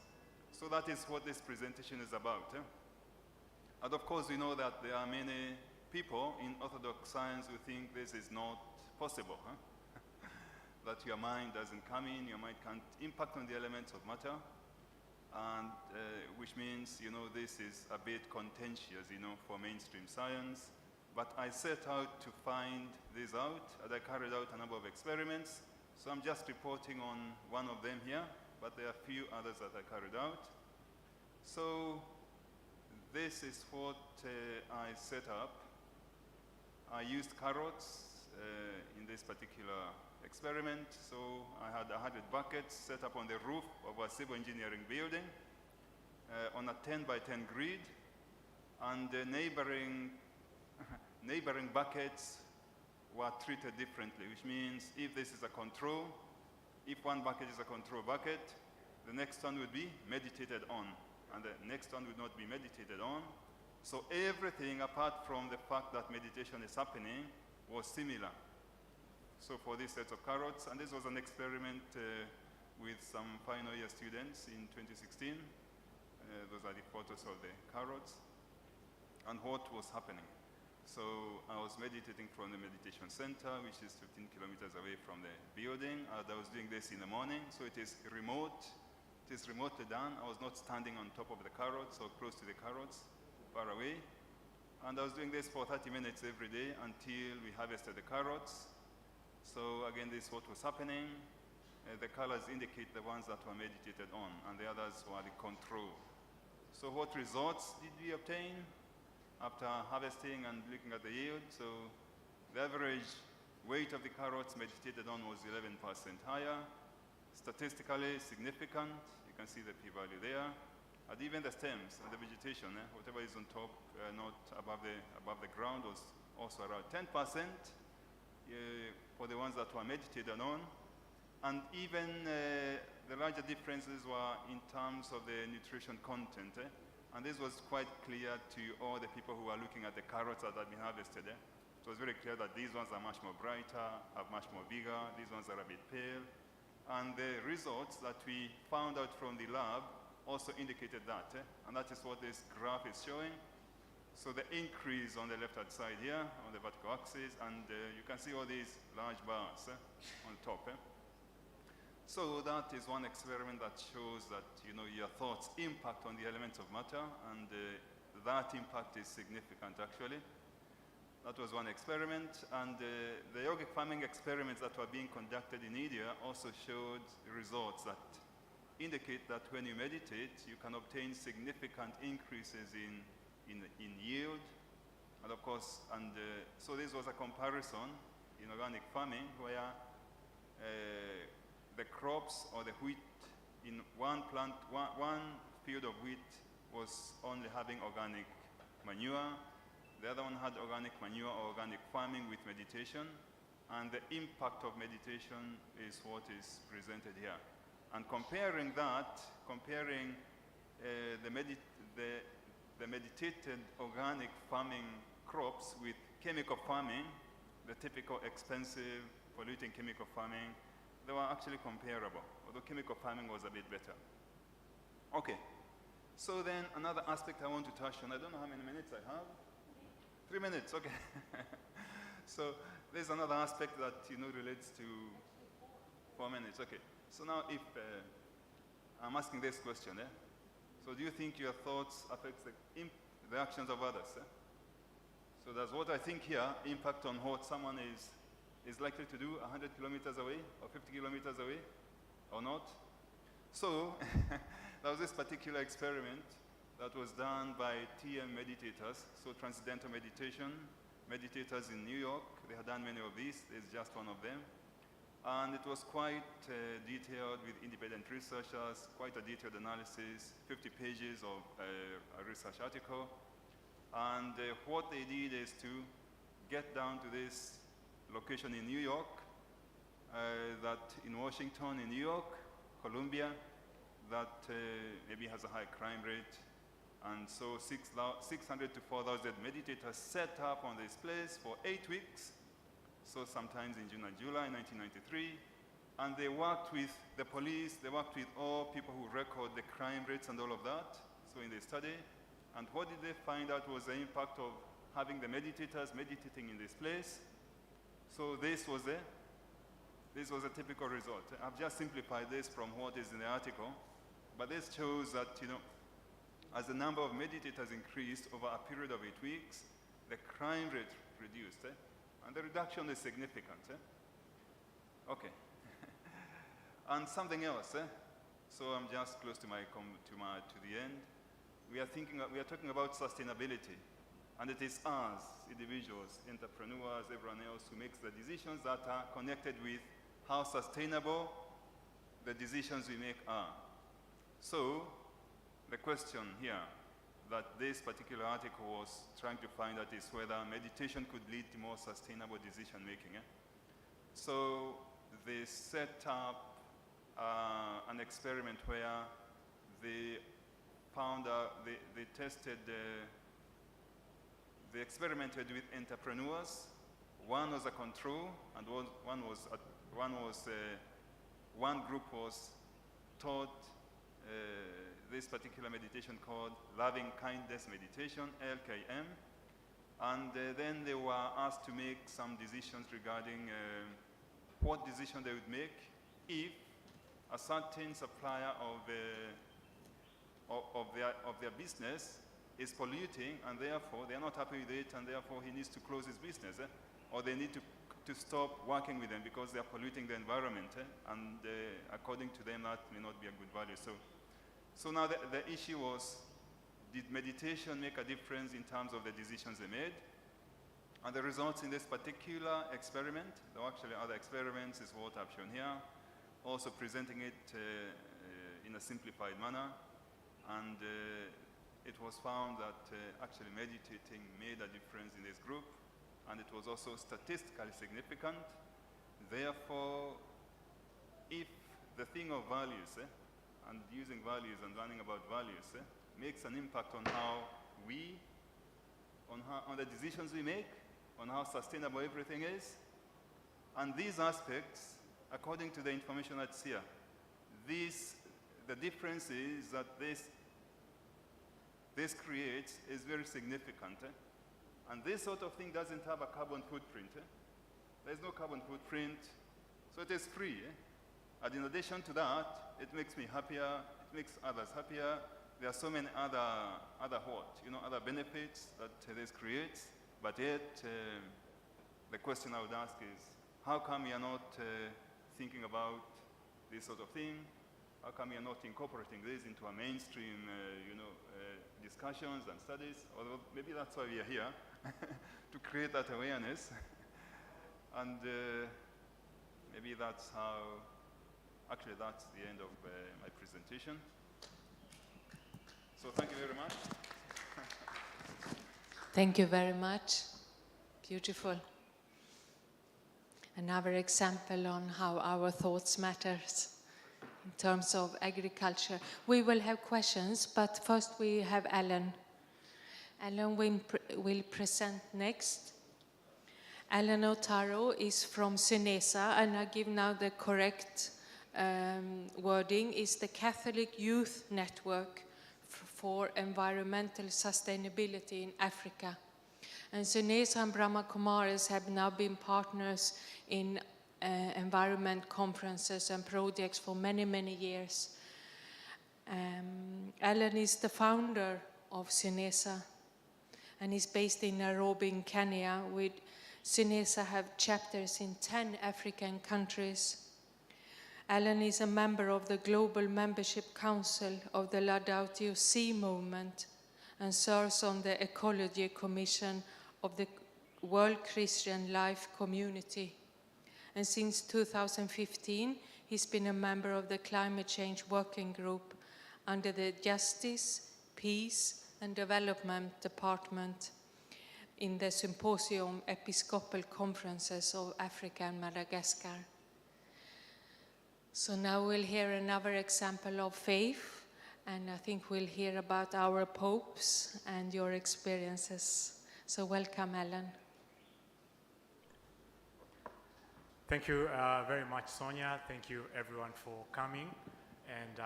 So that is what this presentation is about. And of course we know that there are many people in orthodox science who think this is not possible. That your mind doesn't come in, your mind can't impact on the elements of matter, and which means, this is a bit contentious, for mainstream science. But I set out to find this out, and I carried out a number of experiments. So I'm just reporting on one of them here, but there are a few others that I carried out. So this is what I set up. I used carrots in this particular experiment. So I had 100 buckets set up on the roof of a civil engineering building on a 10 by 10 grid, and the neighboring buckets were treated differently, which means if this is a control, if one bucket is a control bucket, the next one would be meditated on, and the next one would not be meditated on. So everything apart from the fact that meditation is happening was similar. So for this set of carrots, and this was an experiment with some final year students in 2016. Those are the photos of the carrots and what was happening. So I was meditating from the meditation center, which is 15 kilometers away from the building. And I was doing this in the morning, so it is remote. It is remotely done. I was not standing on top of the carrots or close to the carrots, far away. And I was doing this for 30 minutes every day until we harvested the carrots. So again, this is what was happening. The colors indicate the ones that were meditated on, and the others were the control. So what results did we obtain after harvesting and looking at the yield? So the average weight of the carrots meditated on was 11% higher. statistically significant. You can see the p-value there. And even the stems and the vegetation, whatever is on top, not above the ground, was also around 10% for the ones that were meditated on. And even the larger differences were in terms of the nutrition content. And this was quite clear to all the people who were looking at the carrots that had been harvested. It was very clear that these ones are much more brighter, are much more bigger, these ones are a bit pale. And the results that we found out from the lab also indicated that, and that is what this graph is showing. So the increase on the left-hand side here, on the vertical axis, and you can see all these large bars on top. So that is one experiment that shows that your thoughts impact on the elements of matter, and that impact is significant actually. That was one experiment, and the yogic farming experiments that were being conducted in India also showed results that indicate that when you meditate, you can obtain significant increases in yield, and of course, so this was a comparison in organic farming where the crops or the wheat in one field of wheat was only having organic manure. The other one had organic manure or organic farming with meditation, and the impact of meditation is what is presented here. And comparing that, the meditated organic farming crops with chemical farming, the typical expensive, polluting chemical farming, they were actually comparable, although chemical farming was a bit better. Okay, so then another aspect I want to touch on, I don't know how many minutes I have. 3 minutes, okay. So there's another aspect that relates to 4 minutes, okay. So now if I'm asking this question, so do you think your thoughts affect the actions of others? So that's what I think here, impact on what someone is likely to do 100 kilometers away or 50 kilometers away or not. So there was this particular experiment that was done by TM Meditators, so Transcendental Meditation, Meditators in New York. They had done many of these, there's just one of them. And it was quite detailed with independent researchers, quite a detailed analysis, 50 pages of a research article. And what they did is to get down to this location in New York, that in Washington, in New York, Columbia, that maybe has a high crime rate. And so 600 to 4,000 meditators set up on this place for 8 weeks. So sometimes in June and July 1993. And they worked with the police, they worked with all people who record the crime rates and all of that. So in the study. And what did they find out was the impact of having the meditators meditating in this place. So this was a typical result. I've just simplified this from what is in the article. But this shows that, as the number of meditators increased over a period of 8 weeks, the crime rate reduced. And the reduction is significant. Okay. And something else. So I'm just close to the end. We are talking about sustainability. And it is us, individuals, entrepreneurs, everyone else who makes the decisions that are connected with how sustainable the decisions we make are. So the question here that this particular article was trying to find out is whether meditation could lead to more sustainable decision making. So they set up an experiment where they found they tested, they experimented with entrepreneurs. One was a control, and one group was taught this particular meditation called Loving Kindness Meditation, LKM. And then they were asked to make some decisions regarding what decision they would make if a certain supplier of their business is polluting, and therefore they are not happy with it, and therefore he needs to close his business, or they need to stop working with them because they are polluting the environment, and according to them that may not be a good value. So now the issue was, did meditation make a difference in terms of the decisions they made? And the results in this particular experiment, there were actually other experiments, is what I've shown here, also presenting it in a simplified manner. And it was found that actually meditating made a difference in this group, and it was also statistically significant. Therefore, if the thing of values and using values and learning about values makes an impact on how we, on the decisions we make, on how sustainable everything is, and these aspects, according to the information that's here, the difference is that this creates is very significant. And this sort of thing doesn't have a carbon footprint. There's no carbon footprint, so it is free. And in addition to that, it makes me happier, it makes others happier. There are so many other benefits that this creates, but yet the question I would ask is, how come we are not thinking about this sort of thing? How come we are not incorporating this into a mainstream, discussions and studies? Although maybe that's why we are here, to create that awareness. And maybe that's how, actually that's the end of my presentation. So thank you very much. Thank you very much. Beautiful. Another example on how our thoughts matters in terms of agriculture. We will have questions, but first we have Alan. Alan will present next. Alan Otaro is from Sunesa, and I give now the correct wording, is the Catholic Youth Network for Environmental Sustainability in Africa. And Sunesa and Brahma Kumaris have now been partners in environment conferences and projects for many, many years. Alan is the founder of Sunesa, and is based in Nairobi in Kenya. With Sunesa have chapters in 10 African countries. Alan is a member of the Global Membership Council of the Laudato Si movement and serves on the Ecology Commission of the World Christian Life Community. And since 2015, he's been a member of the Climate Change Working Group under the Justice, Peace and Development Department in the Symposium Episcopal Conferences of Africa and Madagascar. So now we'll hear another example of faith, and I think we'll hear about our popes and your experiences. So welcome, Alan. Thank you very much, Sonia. Thank you, everyone, for coming. And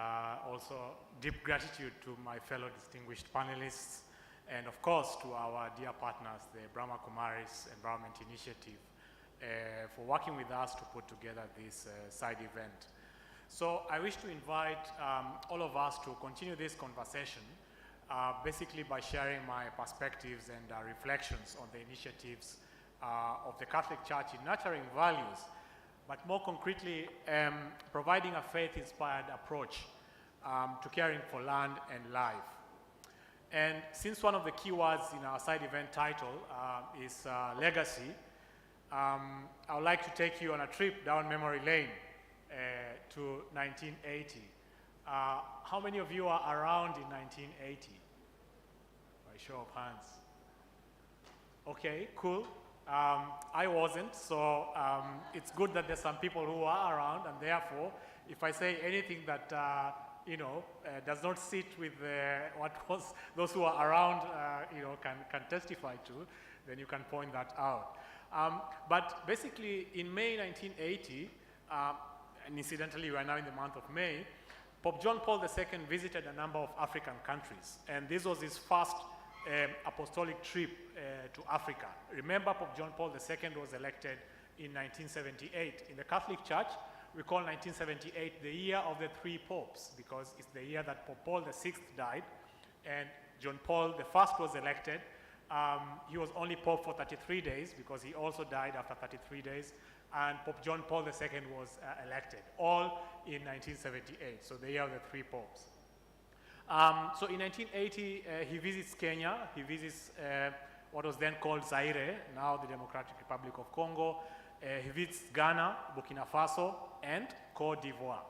also deep gratitude to my fellow distinguished panelists, and of course to our dear partners, the Brahma Kumaris Environment Initiative, for working with us to put together this side event. So I wish to invite all of us to continue this conversation, basically by sharing my perspectives and reflections on the initiatives of the Catholic Church in nurturing values, but more concretely, providing a faith-inspired approach to caring for land and life. And since one of the key words in our side event title is legacy, I would like to take you on a trip down memory lane to 1980. How many of you are around in 1980? By show of hands. Okay, cool. I wasn't, so it's good that there's some people who are around, and therefore, if I say anything that does not sit with what was those who are around, can testify to, then you can point that out. But basically, in May 1980, and incidentally, we are now in the month of May, Pope John Paul II visited a number of African countries, and this was his first apostolic trip to Africa. Remember, Pope John Paul II was elected in 1978. In the Catholic Church, we call 1978 the year of the three popes, because it's the year that Pope Paul VI died, and John Paul I was elected. He was only Pope for 33 days, because he also died after 33 days, and Pope John Paul II was elected, all in 1978, so the year of the three popes. So in 1980, he visits Kenya, he visits what was then called Zaire, now the Democratic Republic of Congo. He visits Ghana, Burkina Faso, and Côte d'Ivoire.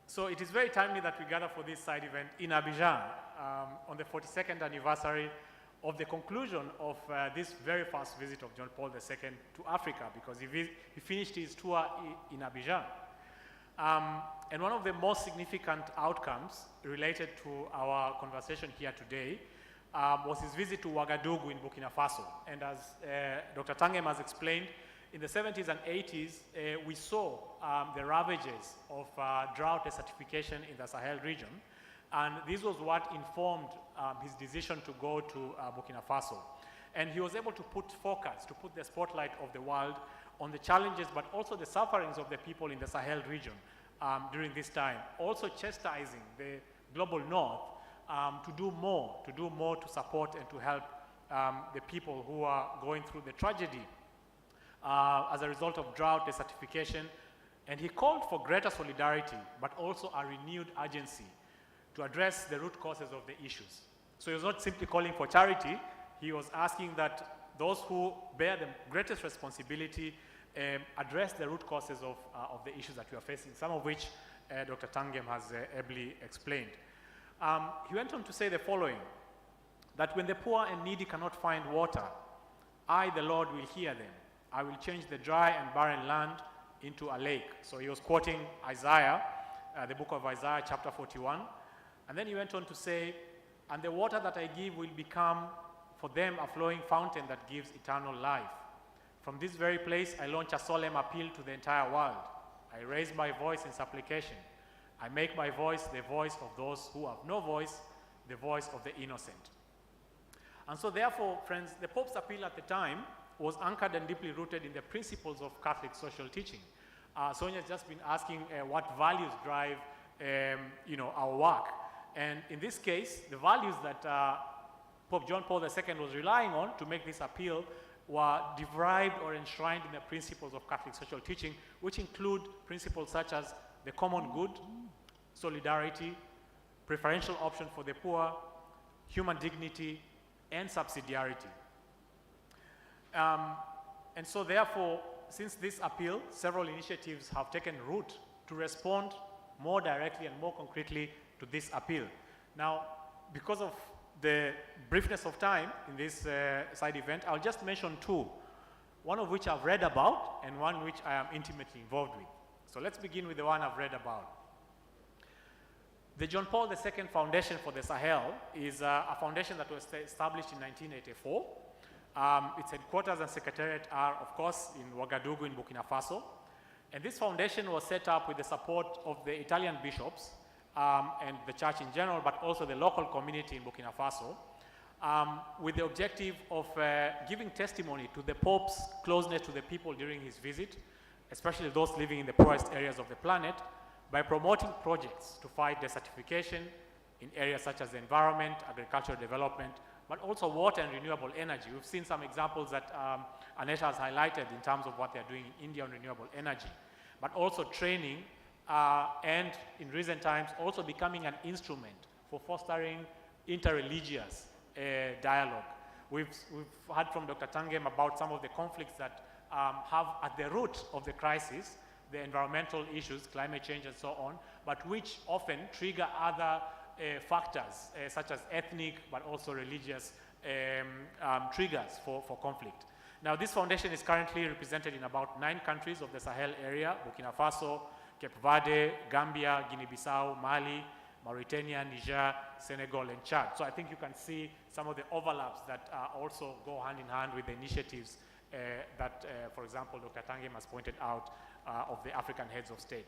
So it is very timely that we gather for this side event in Abidjan on the 42nd anniversary of the conclusion of this very first visit of John Paul II to Africa, because he finished his tour in Abidjan. And one of the most significant outcomes related to our conversation here today was his visit to Ouagadougou in Burkina Faso. And as Dr. Tangem has explained, in the 70s and 80s, we saw the ravages of drought desertification in the Sahel region. And this was what informed his decision to go to Burkina Faso. And he was able to put focus, to put the spotlight of the world on the challenges, but also the sufferings of the people in the Sahel region during this time. Also chastising the global north to do more to support and to help the people who are going through the tragedy as a result of drought desertification. And he called for greater solidarity, but also a renewed urgency to address the root causes of the issues. So he was not simply calling for charity, he was asking that those who bear the greatest responsibility address the root causes of the issues that we are facing, some of which Dr. Tangem has ably explained. He went on to say the following, that when the poor and needy cannot find water, I, the Lord, will hear them. I will change the dry and barren land into a lake. So he was quoting Isaiah, the book of Isaiah, chapter 41. And then he went on to say, and the water that I give will become for them a flowing fountain that gives eternal life. From this very place, I launch a solemn appeal to the entire world. I raise my voice in supplication. I make my voice the voice of those who have no voice, the voice of the innocent. And so therefore, friends, the Pope's appeal at the time was anchored and deeply rooted in the principles of Catholic social teaching. Sonia's just been asking what values drive our work. And in this case, the values that Pope John Paul II was relying on to make this appeal were derived or enshrined in the principles of Catholic social teaching, which include principles such as the common good, solidarity, preferential option for the poor, human dignity, and subsidiarity. And so therefore, since this appeal, several initiatives have taken root to respond more directly and more concretely to this appeal. Now, because of the briefness of time in this side event, I'll just mention two, one of which I've read about and one which I am intimately involved with. So let's begin with the one I've read about. The John Paul II Foundation for the Sahel is a foundation that was established in 1984. Its headquarters and secretariat are, of course, in Ouagadougou in Burkina Faso. And this foundation was set up with the support of the Italian bishops and the church in general, but also the local community in Burkina Faso, with the objective of giving testimony to the Pope's closeness to the people during his visit, especially those living in the poorest areas of the planet, by promoting projects to fight desertification in areas such as the environment, agricultural development, but also water and renewable energy. We've seen some examples that Aneta has highlighted in terms of what they're doing in India on renewable energy, but also training and in recent times also becoming an instrument for fostering interreligious dialogue. We've heard from Dr. Tangem about some of the conflicts that have at the root of the crisis the environmental issues, climate change and so on, but which often trigger other factors such as ethnic but also religious triggers for conflict. Now, this foundation is currently represented in about 9 countries of the Sahel area: Burkina Faso, Cape Verde, Gambia, Guinea-Bissau, Mali, Mauritania, Niger, Senegal, and Chad. So I think you can see some of the overlaps that also go hand in hand with the initiatives that, for example, Dr. Tangem has pointed out of the African heads of state.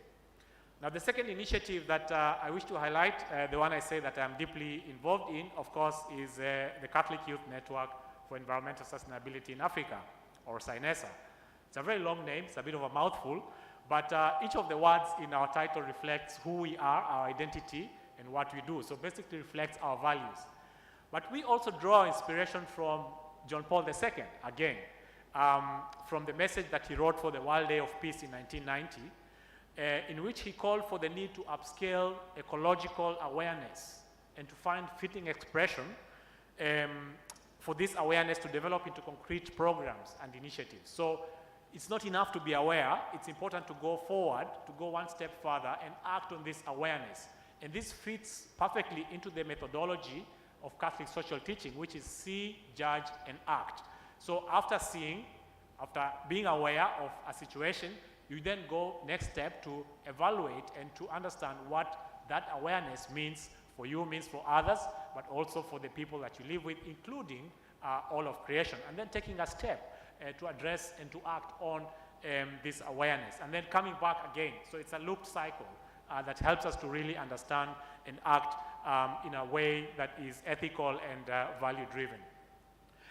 Now, the second initiative that I wish to highlight, the one I say that I'm deeply involved in, of course, is the Catholic Youth Network for Environmental Sustainability in Africa, or SINESA. It's a very long name, it's a bit of a mouthful, but each of the words in our title reflects who we are, our identity, and what we do. So basically reflects our values. But we also draw inspiration from John Paul II, again, from the message that he wrote for the World Day of Peace in 1990, in which he called for the need to upscale ecological awareness and to find fitting expression for this awareness to develop into concrete programs and initiatives. So it's not enough to be aware. It's important to go forward, to go one step further and act on this awareness. And this fits perfectly into the methodology of Catholic social teaching, which is see, judge, and act. So after seeing, after being aware of a situation, you then go next step to evaluate and to understand what that awareness means for you, means for others, but also for the people that you live with, including all of creation. And then taking a step to address and to act on this awareness. And then coming back again. So it's a looped cycle that helps us to really understand and act in a way that is ethical and value-driven.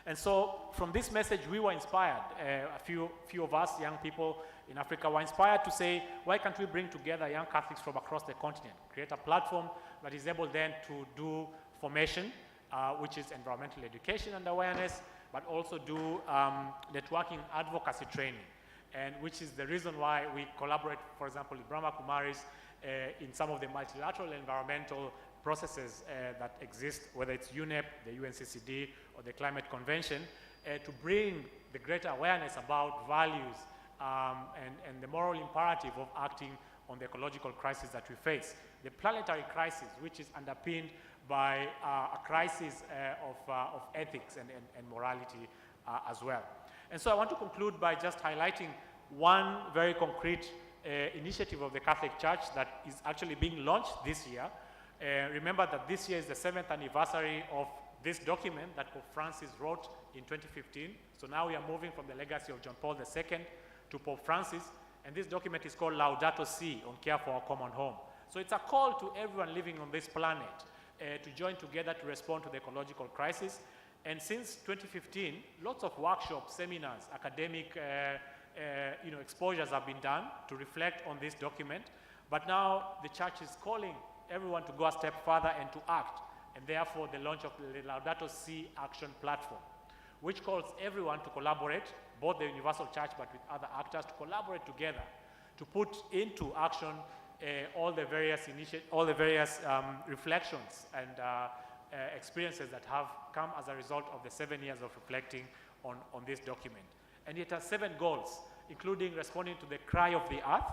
And so from this message, we were inspired. A few of us, young people in Africa, were inspired to say, why can't we bring together young Catholics from across the continent, create a platform that is able then to do formation, which is environmental education and awareness, but also do networking advocacy training, and which is the reason why we collaborate, for example, with Brahma Kumaris in some of the multilateral environmental processes that exist, whether it's UNEP, the UNCCD, or the Climate Convention, to bring the greater awareness about values and the moral imperative of acting on the ecological crisis that we face. The planetary crisis, which is underpinned by a crisis of ethics and morality as well. And so I want to conclude by just highlighting one very concrete initiative of the Catholic Church that is actually being launched this year. Remember that this year is the 7th anniversary of this document that Pope Francis wrote in 2015. So now we are moving from the legacy of John Paul II to Pope Francis, and this document is called Laudato Si, on care for our common home. So it's a call to everyone living on this planet to join together to respond to the ecological crisis. And since 2015, lots of workshops, seminars, academic exposures have been done to reflect on this document. But now the church is calling everyone to go a step further and to act. And therefore, the launch of the Laudato Si action platform, which calls everyone to collaborate, both the universal church but with other actors, to collaborate together to put into action all the various reflections and experiences that have come as a result of the 7 years of reflecting on this document. And it has 7 goals, including responding to the cry of the earth,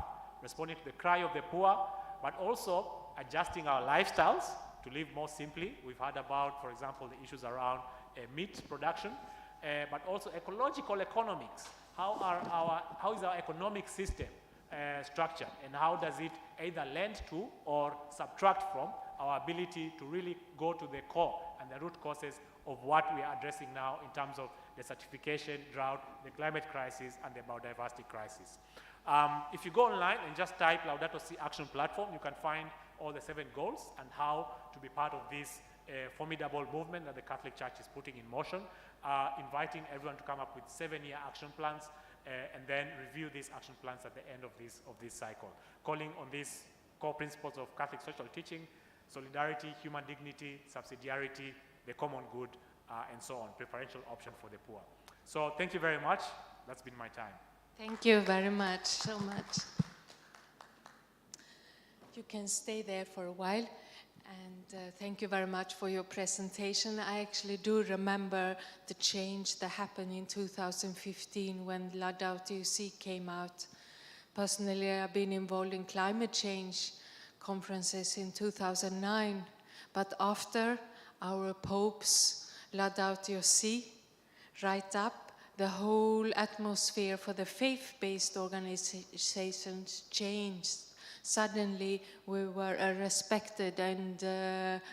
responding to the cry of the poor, but also adjusting our lifestyles to live more simply. We've heard about, for example, the issues around meat production, but also ecological economics. How is our economic system structured, and how does it either lend to or subtract from our ability to really go to the core and the root causes of what we are addressing now in terms of desertification, drought, the climate crisis, and the biodiversity crisis. If you go online and just type Laudato Si Action Platform, you can find all the 7 goals and how to be part of this formidable movement that the Catholic Church is putting in motion, inviting everyone to come up with 7-year action plans and then review these action plans at the end of this cycle, calling on these core principles of Catholic social teaching: solidarity, human dignity, subsidiarity, the common good, and so on, preferential option for the poor. So thank you very much. That's been my time. Thank you very much, so much. You can stay there for a while, and thank you very much for your presentation. I actually do remember the change that happened in 2015 when Laudato Si came out. Personally, I've been involved in climate change conferences in 2009, but after our Pope's Laudato Si, right up, the whole atmosphere for the faith-based organizations changed. Suddenly, we were respected and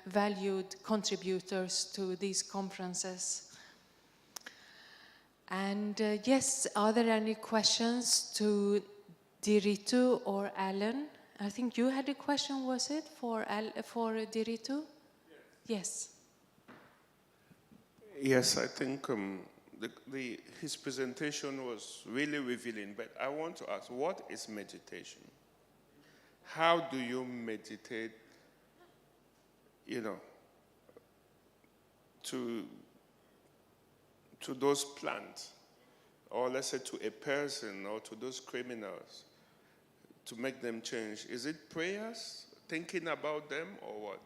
valued contributors to these conferences. And yes, are there any questions to Diritu or Alan? I think you had a question, was it, for Diritu? Yes. Yes, I think his presentation was really revealing, but I want to ask, what is meditation? How do you meditate, to those plants, or let's say to a person, or to those criminals, to make them change? Is it prayers, thinking about them, or what?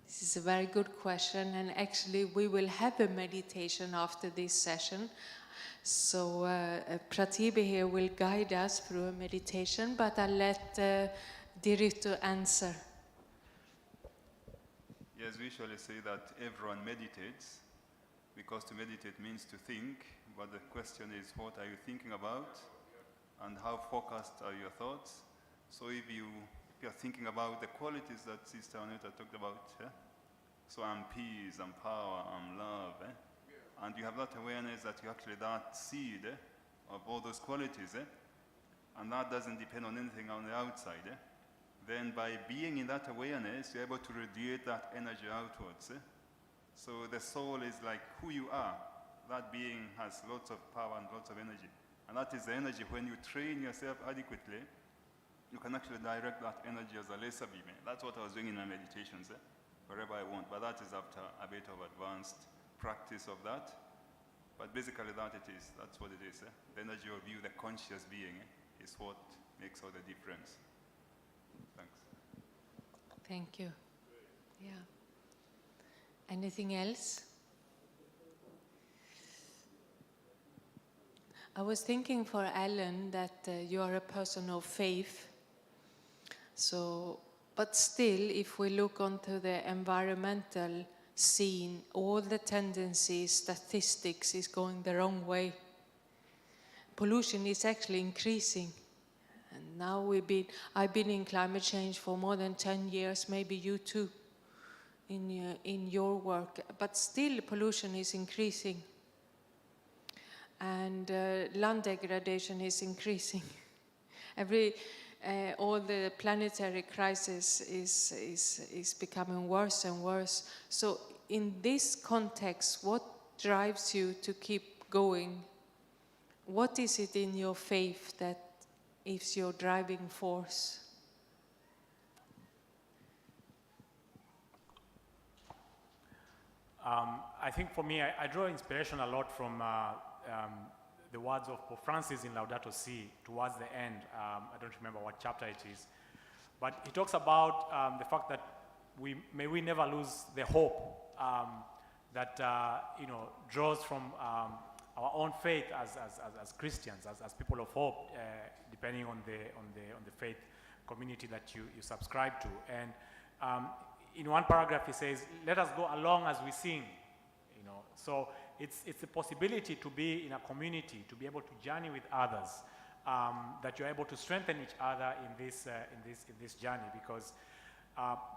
This is a very good question, and actually we will have a meditation after this session. So Pratibha here will guide us through a meditation, but I'll let Diritu answer. Yes, we usually say that everyone meditates, because to meditate means to think, but the question is, what are you thinking about, and how focused are your thoughts? So if you're thinking about the qualities that Sister Anita talked about, so I'm peace, I'm power, I'm love, and you have that awareness that you're actually that seed of all those qualities, and that doesn't depend on anything on the outside, then by being in that awareness, you're able to radiate that energy outwards. So the soul is like who you are. That being has lots of power and lots of energy. And that is the energy. When you train yourself adequately, you can actually direct that energy as a lesser being. That's what I was doing in my meditations, wherever I want. But that is after a bit of advanced practice of that. But basically that it is. That's what it is. The energy of you, the conscious being, is what makes all the difference. Thanks. Thank you. Yeah. Anything else? I was thinking for Alan that you are a person of faith. So, but still, if we look onto the environmental scene, all the tendencies, statistics is going the wrong way. Pollution is actually increasing. And now I've been in climate change for more than 10 years, maybe you too, in your work. But still, pollution is increasing. And land degradation is increasing. All the planetary crisis is becoming worse and worse. So in this context, what drives you to keep going? What is it in your faith that is your driving force? I think for me, I draw inspiration a lot from the words of Pope Francis in Laudato Si towards the end. I don't remember what chapter it is. But he talks about the fact that we never lose the hope that draws from our own faith as Christians, as people of hope, depending on the faith community that you subscribe to. And in one paragraph he says, "Let us go along as we sing." So it's a possibility to be in a community, to be able to journey with others, that you're able to strengthen each other in this journey, because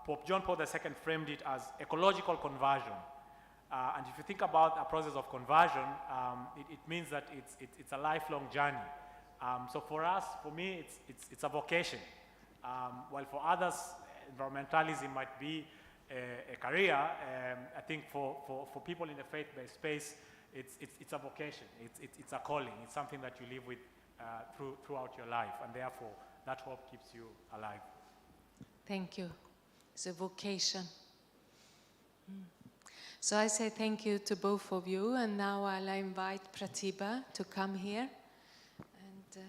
Pope John Paul II framed it as ecological conversion. And if you think about a process of conversion, it means that it's a lifelong journey. So for us, for me, it's a vocation. While for others, environmentalism might be a career, I think for people in the faith-based space, it's a vocation. It's a calling. It's something that you live with throughout your life, and therefore that hope keeps you alive. Thank you. It's a vocation. So I say thank you to both of you, and now I'll invite Pratibha to come here. And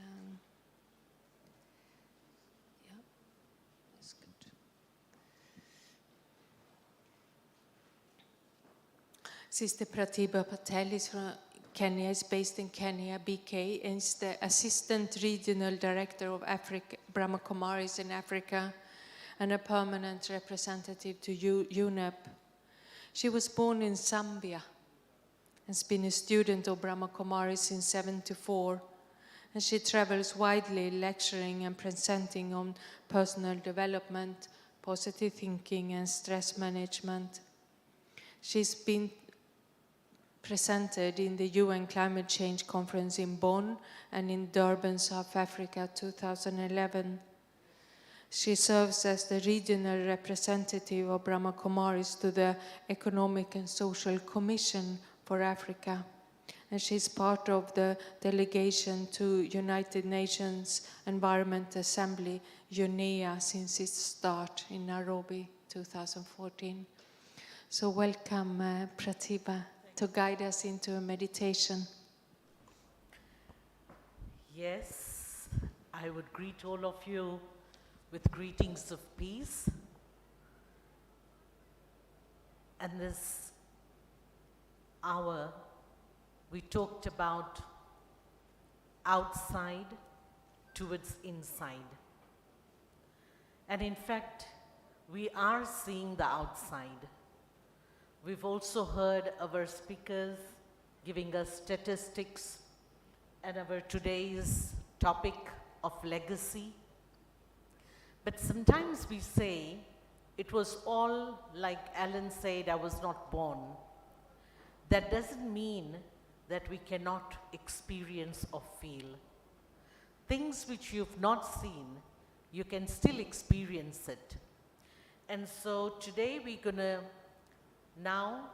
yeah, that's good. Sister Pratibha Patel is from Kenya, is based in Kenya, BK, and is the Assistant Regional Director of Brahma Kumaris in Africa, and a permanent representative to UNEP. She was born in Zambia and has been a student of Brahma Kumaris since 1974. And she travels widely lecturing and presenting on personal development, positive thinking, and stress management. She's been presented in the UN Climate Change Conference in Bonn and in Durban, South Africa, 2011. She serves as the regional representative of Brahma Kumaris to the Economic and Social Commission for Africa. And she's part of the delegation to United Nations Environment Assembly, UNEA, since its start in Nairobi, 2014. So welcome, Pratibha, to guide us into a meditation. Yes, I would greet all of you with greetings of peace. And this hour we talked about outside towards inside. And in fact, we are seeing the outside. We've also heard our speakers giving us statistics and our today's topic of legacy. But sometimes we say, it was all like Alan said, I was not born. That doesn't mean that we cannot experience or feel. Things which you've not seen, you can still experience it. And so today we're gonna now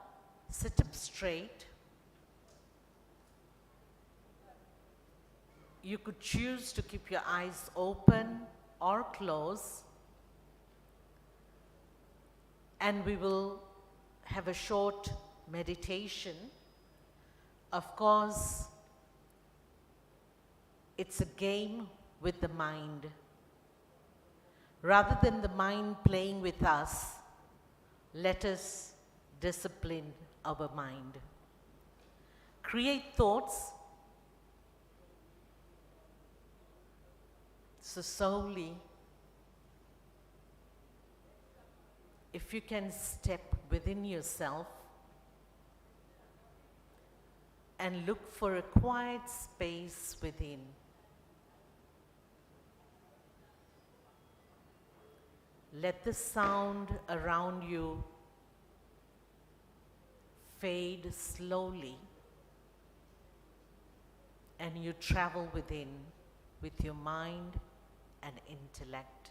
sit up straight. You could choose to keep your eyes open or closed. And we will have a short meditation. Of course, it's a game with the mind. Rather than the mind playing with us, let us discipline our mind. Create thoughts. So slowly, if you can step within yourself and look for a quiet space within. Let the sound around you fade slowly, and you travel within with your mind and intellect.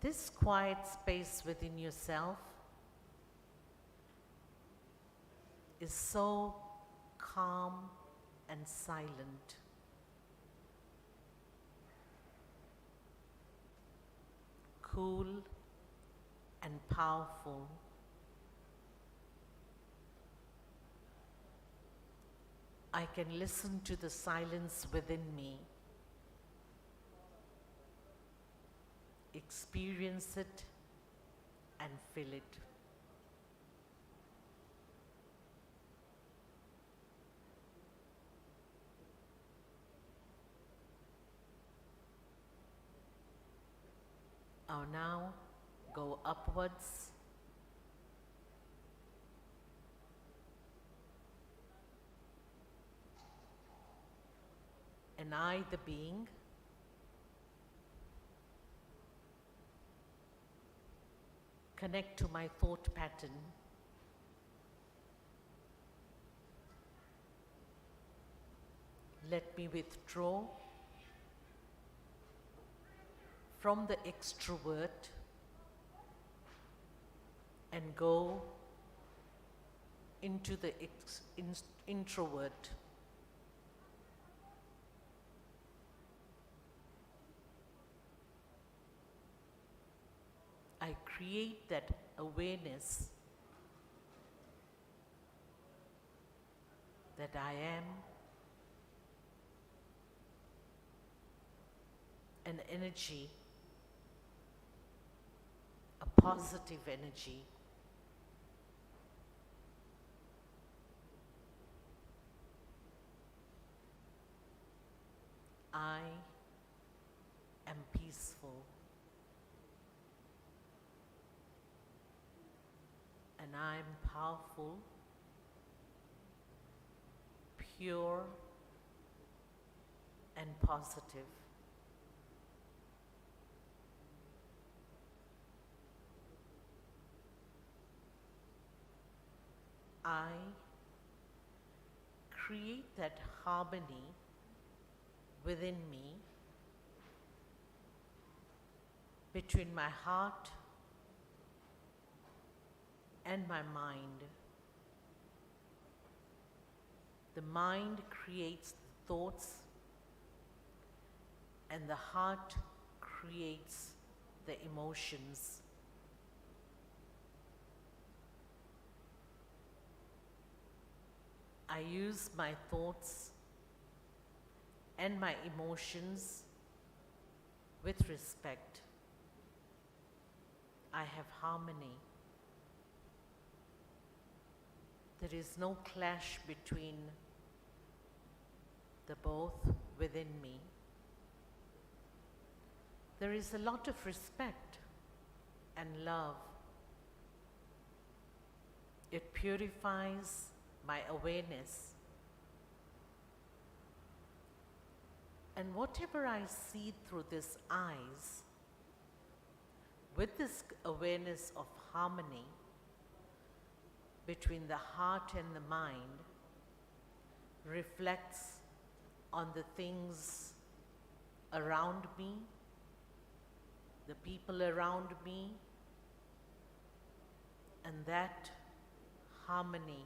This quiet space within yourself is so calm and silent. Cool and powerful. I can listen to the silence within me, experience it and feel it. I'll now go upwards. And I, the being, connect to my thought pattern. Let me withdraw from the extrovert and go into the introvert. I create that awareness that I am an energy, a positive energy. I am peaceful. And I'm powerful, pure, and positive. I create that harmony within me between my heart and my mind. The mind creates the thoughts, and the heart creates the emotions. I use my thoughts and my emotions with respect. I have harmony. There is no clash between the both within me. There is a lot of respect and love. It purifies my awareness. And whatever I see through these eyes, with this awareness of harmony between the heart and the mind, reflects on the things around me, the people around me, and that harmony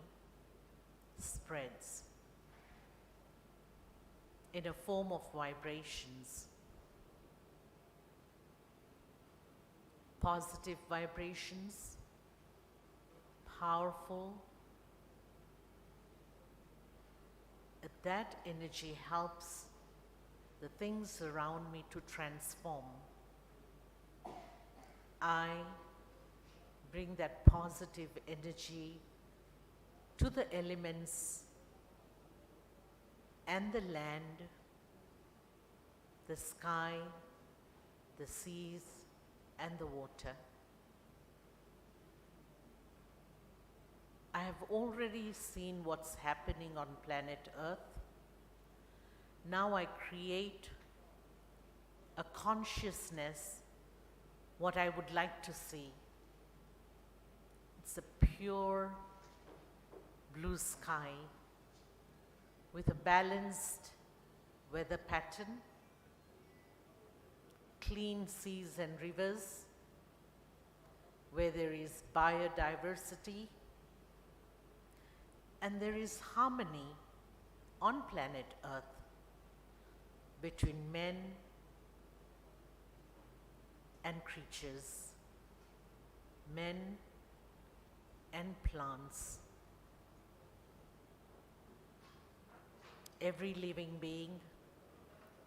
spreads in a form of vibrations. Positive vibrations, powerful. That energy helps the things around me to transform. I bring that positive energy to the elements and the land, the sky, the seas, and the water. I have already seen what's happening on planet Earth. Now I create a consciousness, what I would like to see. It's a pure blue sky with a balanced weather pattern, clean seas and rivers, where there is biodiversity, and there is harmony on planet Earth between men and creatures, men and plants. Every living being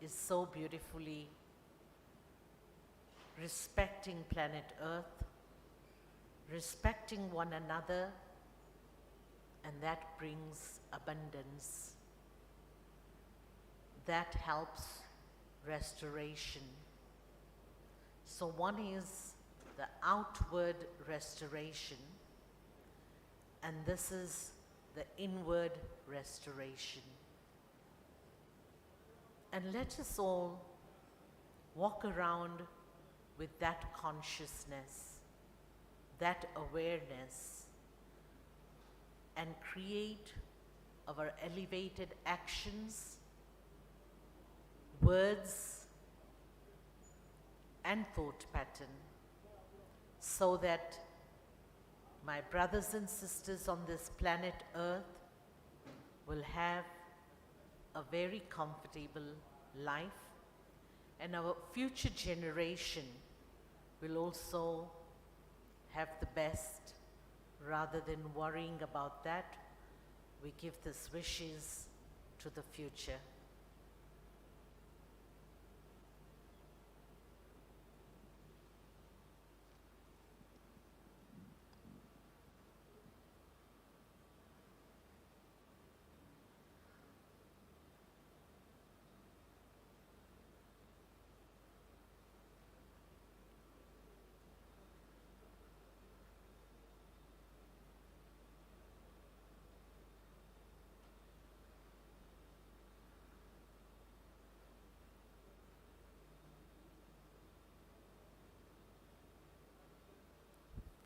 is so beautifully respecting planet Earth, respecting one another, and that brings abundance. That helps restoration. So one is the outward restoration, and this is the inward restoration. And let us all walk around with that consciousness, that awareness, and create our elevated actions, words, and thought pattern, so that my brothers and sisters on this planet Earth will have a very comfortable life, and our future generation will also have the best. Rather than worrying about that, we give these wishes to the future.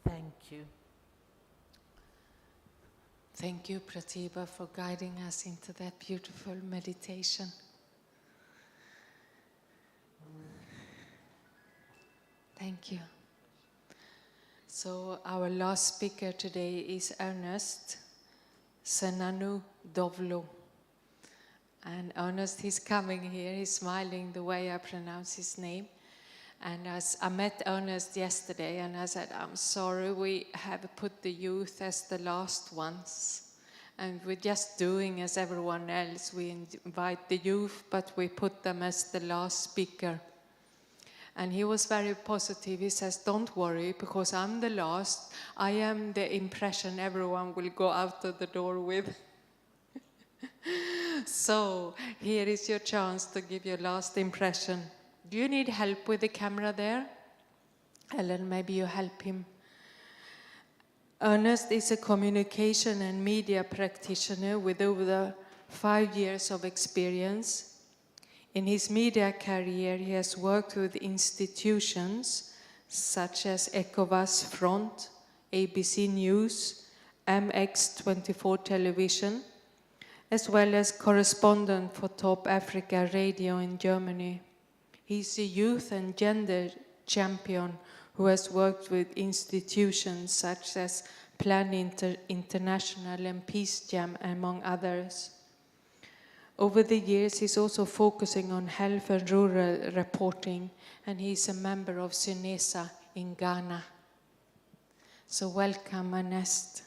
Thank you. Thank you, Pratibha, for guiding us into that beautiful meditation. Thank you. So our last speaker today is Ernest Sanano. And Ernest, he's coming here, he's smiling the way I pronounce his name. And as I met Ernest yesterday, and I said, I'm sorry, we have put the youth as the last ones. And we're just doing as everyone else. We invite the youth, but we put them as the last speaker. And he was very positive. He says, don't worry, because I'm the last. I am the impression everyone will go out of the door with. So here is your chance to give your last impression. Do you need help with the camera there? Ellen, maybe you help him. Ernest is a communication and media practitioner with over 5 years of experience. In his media career, he has worked with institutions such as ECOWAS Front, ABC News, MX24 Television, as well as correspondent for Top Africa Radio in Germany. He's a youth and gender champion who has worked with institutions such as Plan International and Peace Jam, among others. Over the years, he's also focusing on health and rural reporting, and he's a member of SUNESA in Ghana. So welcome, Ernest.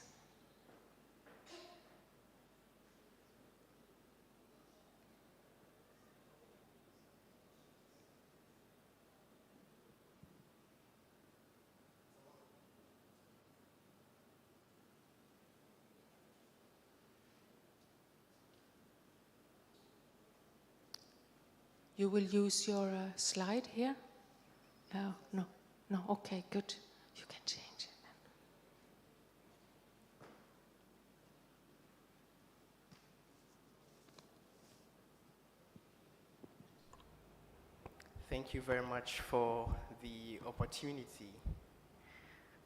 You will use your slide here? No, okay, good. You can change it then. Thank you very much for the opportunity.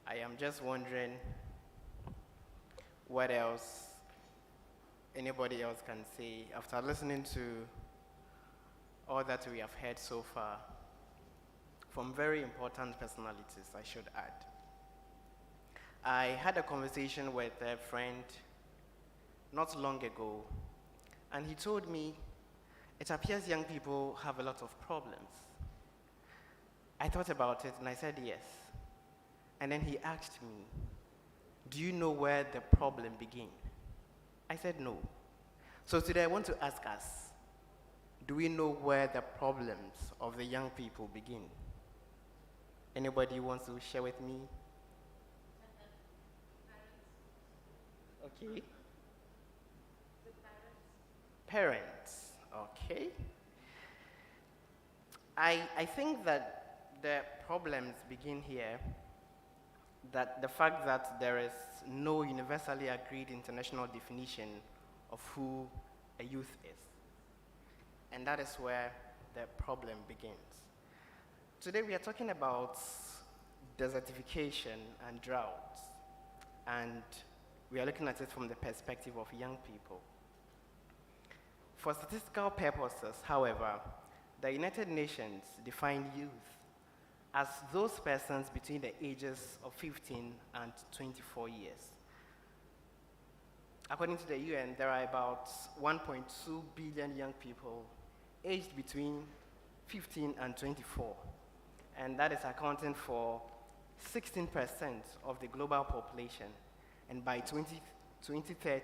I am just wondering what else anybody else can say after listening to all that we have heard so far from very important personalities, I should add. I had a conversation with a friend not long ago, and he told me it appears young people have a lot of problems. I thought about it and I said yes. And then he asked me, do you know where the problem began? I said no. So today I want to ask us, do we know where the problems of the young people begin? Anybody wants to share with me? Okay. Parents, okay. I think that the problems begin here, that the fact that there is no universally agreed international definition of who a youth is. And that is where the problem begins. Today we are talking about desertification and drought, and we are looking at it from the perspective of young people. For statistical purposes, however, the United Nations define youth as those persons between the ages of 15 and 24 years. According to the UN, there are about 1.2 billion young people aged between 15 and 24, and that is accounting for 16% of the global population. And by 2030,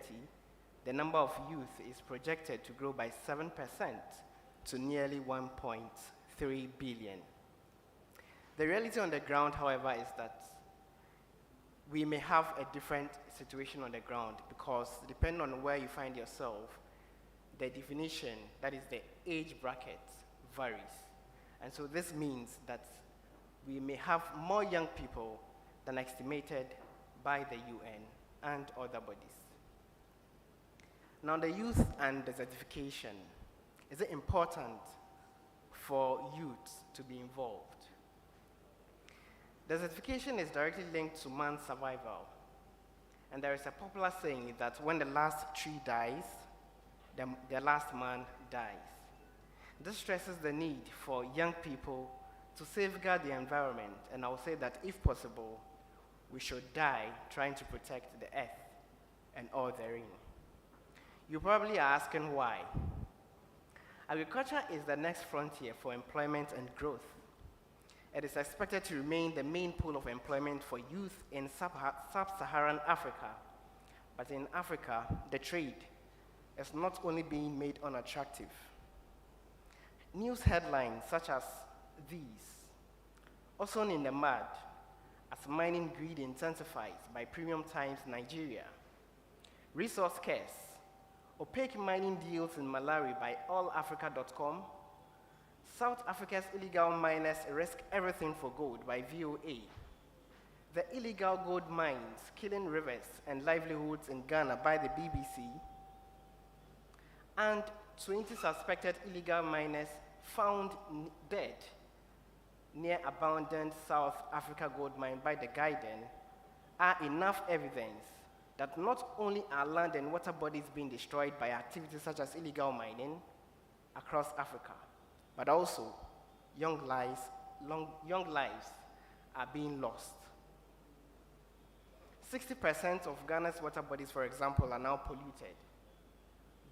the number of youth is projected to grow by 7% to nearly 1.3 billion. The reality on the ground, however, is that we may have a different situation on the ground because depending on where you find yourself, the definition, that is the age bracket, varies. And so this means that we may have more young people than estimated by the UN and other bodies. Now, the youth and desertification, is it important for youth to be involved? Desertification is directly linked to man's survival. And there is a popular saying that when the last tree dies, the last man dies. This stresses the need for young people to safeguard the environment, and I will say that if possible, we should die trying to protect the earth and all therein. You probably are asking why. Agriculture is the next frontier for employment and growth. It is expected to remain the main pool of employment for youth in sub-Saharan Africa. But in Africa, the trade is not only being made unattractive. News headlines such as these also in the mud as mining greed intensifies by Premium Times Nigeria. Resource scarce, opaque mining deals in Malawi by allafrica.com. South Africa's illegal miners risk everything for gold by VOA. The illegal gold mines killing rivers and livelihoods in Ghana by the BBC. And 20 suspected illegal miners found dead near abandoned South Africa gold mine by the Guardian are enough evidence that not only are land and water bodies being destroyed by activities such as illegal mining across Africa, but also young lives are being lost. 60% of Ghana's water bodies, for example, are now polluted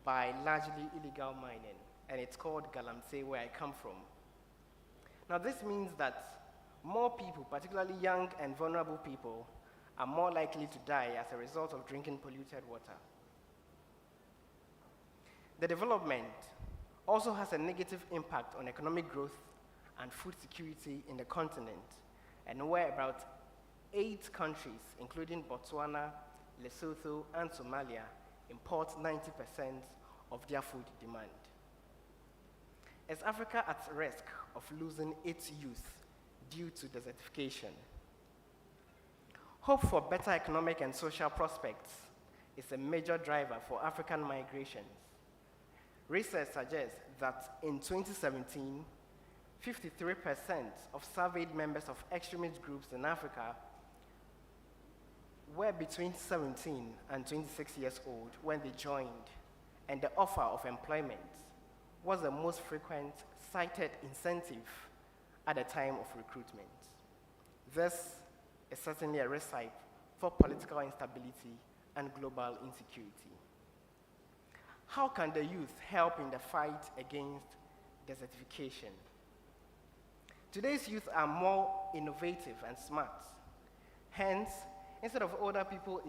by largely illegal mining, and it's called Galamsey, where I come from. Now, this means that more people, particularly young and vulnerable people, are more likely to die as a result of drinking polluted water. The development also has a negative impact on economic growth and food security in the continent, and where about 8 countries, including Botswana, Lesotho, and Somalia, import 90% of their food demand. Is Africa at risk of losing its youth due to desertification? Hope for better economic and social prospects is a major driver for African migrations. Research suggests that in 2017, 53% of surveyed members of extremist groups in Africa were between 17 and 26 years old when they joined, and the offer of employment was the most frequent cited incentive at the time of recruitment. This is certainly a recipe for political instability and global insecurity. How can the youth help in the fight against desertification? Today's youth are more innovative and smart. Hence, instead of older people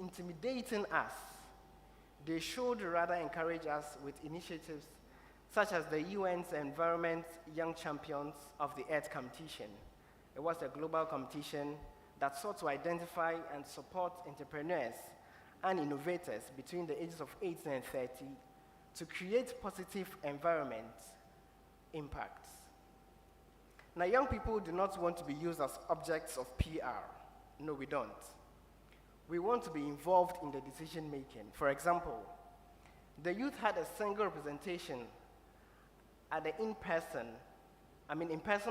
intimidating us, they should rather encourage us with initiatives such as the UN's Environment Young Champions of the Earth competition. It was a global competition that sought to identify and support entrepreneurs and innovators between the ages of 18 and 30 to create positive environment impacts. Now, young people do not want to be used as objects of PR. No, we don't. We want to be involved in the decision making. For example, the youth had a single representation at the in person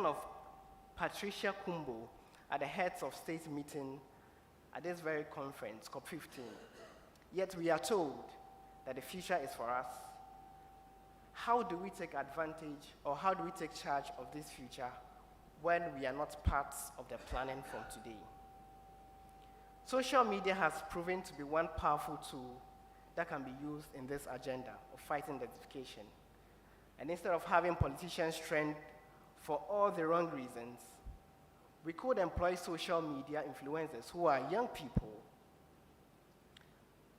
of Patricia Kumbo at the Heads of State meeting at this very conference, COP15. Yet we are told that the future is for us. How do we take advantage, or how do we take charge of this future when we are not parts of the planning from today? Social media has proven to be one powerful tool that can be used in this agenda of fighting desertification. And instead of having politicians trend for all the wrong reasons, we could employ social media influencers who are young people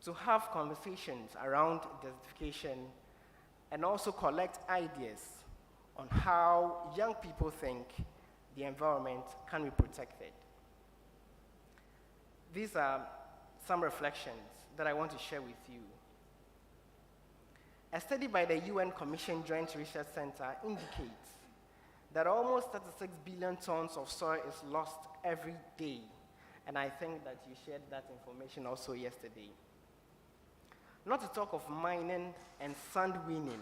to have conversations around desertification and also collect ideas on how young people think the environment can be protected. These are some reflections that I want to share with you. A study by the UN Commission Joint Research Center indicates that almost 36 billion tons of soil is lost every day, and I think that you shared that information also yesterday. Not to talk of mining and sand winning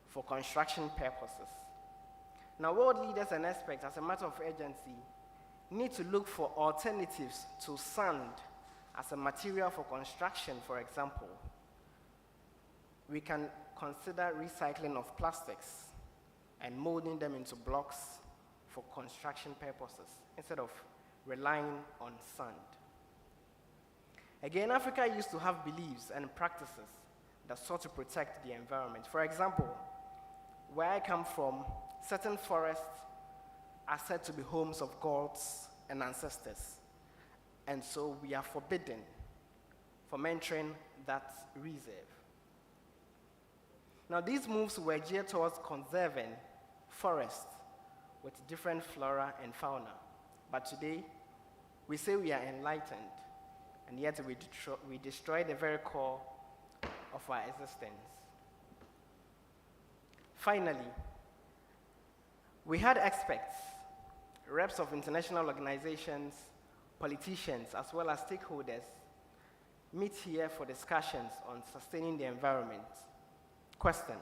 for construction purposes. Now, world leaders and experts, as a matter of urgency, need to look for alternatives to sand as a material for construction, for example. We can consider recycling of plastics and molding them into blocks for construction purposes instead of relying on sand. Again, Africa used to have beliefs and practices that sought to protect the environment. For example, where I come from, certain forests are said to be homes of gods and ancestors, and so we are forbidden from entering that reserve. Now, these moves were geared towards conserving forests with different flora and fauna. But today, we say we are enlightened, and yet we destroy the very core of our existence. Finally, we had experts, reps of international organizations, politicians, as well as stakeholders meet here for discussions on sustaining the environment. Question: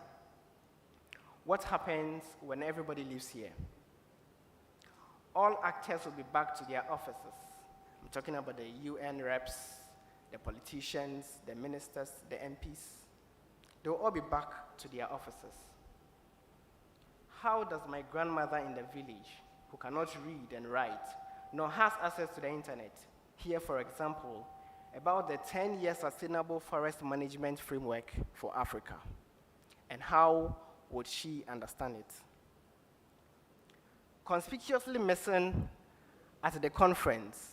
what happens when everybody lives here? All actors will be back to their offices. I'm talking about the UN reps, the politicians, the ministers, the MPs. They'll all be back to their offices. How does my grandmother in the village, who cannot read and write, nor has access to the internet, hear, for example, about the 10-year Sustainable Forest Management Framework for Africa? And how would she understand it? Conspicuously missing at the conference,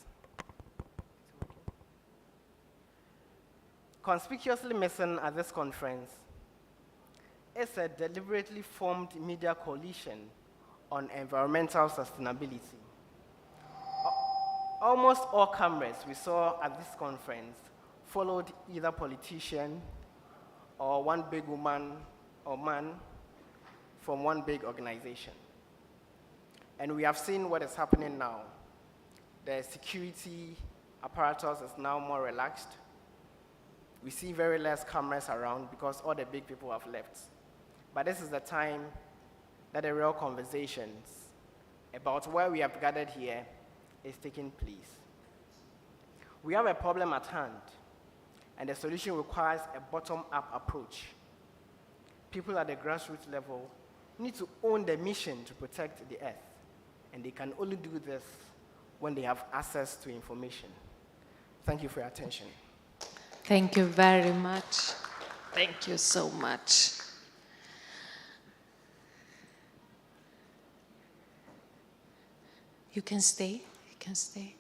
conspicuously missing at this conference is a deliberately formed media coalition on environmental sustainability. Almost all cameras we saw at this conference followed either politician or one big woman or man from one big organization. And we have seen what is happening now. The security apparatus is now more relaxed. We see very less cameras around because all the big people have left. But this is the time that the real conversations about why we have gathered here is taking place. We have a problem at hand, and the solution requires a bottom-up approach. People at the grassroots level need to own the mission to protect the earth, and they can only do this when they have access to information. Thank you for your attention. Thank you very much. Thank you so much. You can stay. You can stay.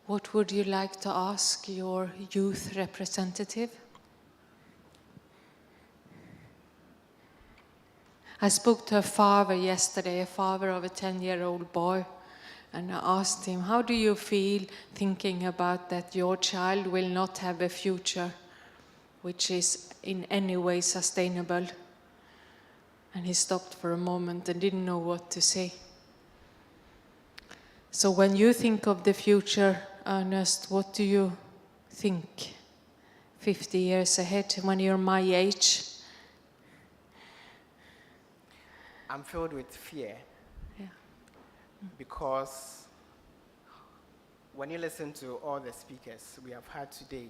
What would you like to ask your youth representative? I spoke to a father yesterday, a father of a 10-year-old boy, and I asked him, how do you feel thinking about that your child will not have a future which is in any way sustainable? And he stopped for a moment and didn't know what to say. So when you think of the future, Ernest, what do you think 50 years ahead when you're my age? I'm filled with fear. Yeah. Because when you listen to all the speakers we have had today,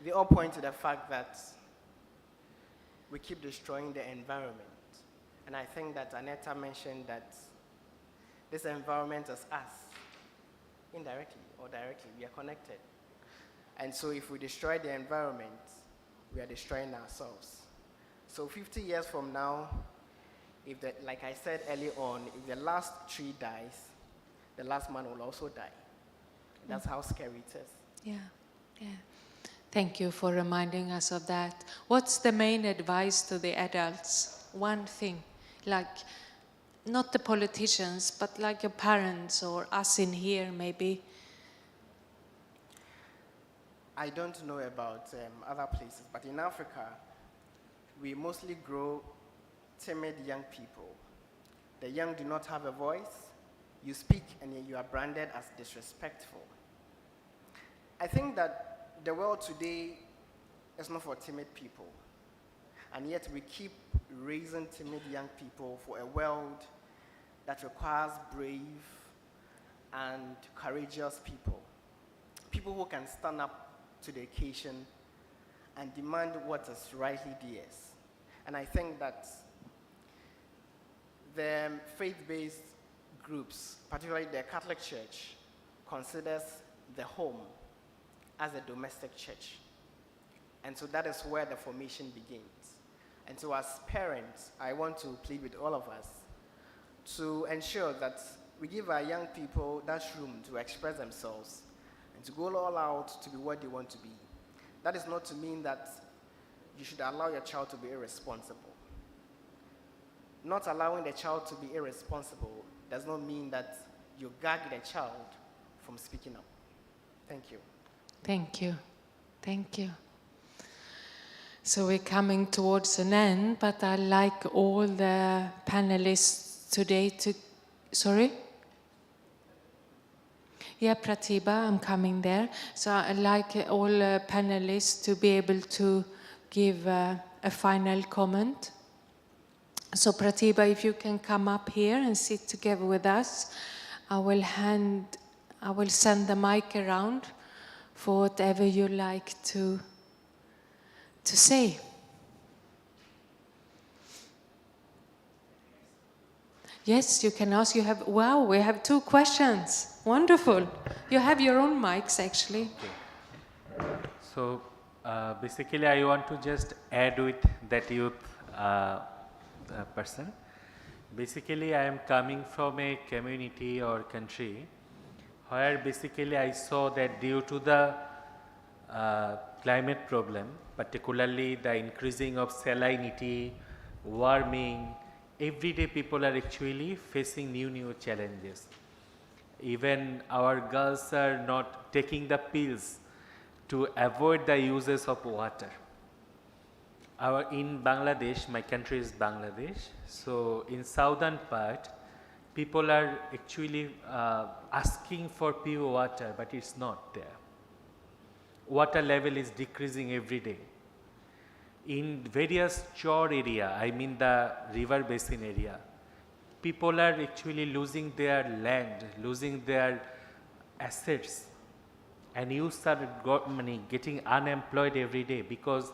they all point to the fact that we keep destroying the environment. And I think that Aneta mentioned that this environment is us. Indirectly or directly, we are connected. And so if we destroy the environment, we are destroying ourselves. So 50 years from now, like I said early on, if the last tree dies, the last man will also die. That's how scary it is. Yeah, yeah. Thank you for reminding us of that. What's the main advice to the adults? One thing, like, not the politicians, but like your parents or us in here, maybe. I don't know about other places, but in Africa, we mostly grow timid young people. The young do not have a voice. You speak and you are branded as disrespectful. I think that the world today is not for timid people. And yet we keep raising timid young people for a world that requires brave and courageous people. People who can stand up to the occasion and demand what is rightly theirs. And I think that the faith-based groups, particularly the Catholic Church, considers the home as a domestic church. And so that is where the formation begins. And so as parents, I want to plead with all of us to ensure that we give our young people that room to express themselves and to go all out to be what they want to be. That is not to mean that you should allow your child to be irresponsible. not allowing the child to be irresponsible does not mean that you gag the child from speaking up. Thank you. Thank you. Thank you. So we're coming towards an end, but I'd like all the panelists today to... Sorry? Yeah, Pratibha, I'm coming there. So I'd like all panelists to be able to give a final comment. So Pratibha, if you can come up here and sit together with us, I will send the mic around for whatever you like to say. Yes, you can ask. Wow, we have 2 questions. Wonderful. You have your own mics, actually. Okay. So basically, I want to just add with that youth person. Basically, I am coming from a community or country where basically I saw that due to the climate problem, particularly the increasing of salinity, warming, everyday people are actually facing new challenges. Even our girls are not taking the pills to avoid the uses of water. In Bangladesh, my country is Bangladesh, so in southern part, people are actually asking for pure water, but it's not there. Water level is decreasing every day. In various shore area, I mean the river basin area, people are actually losing their land, losing their assets, and youths are getting unemployed every day because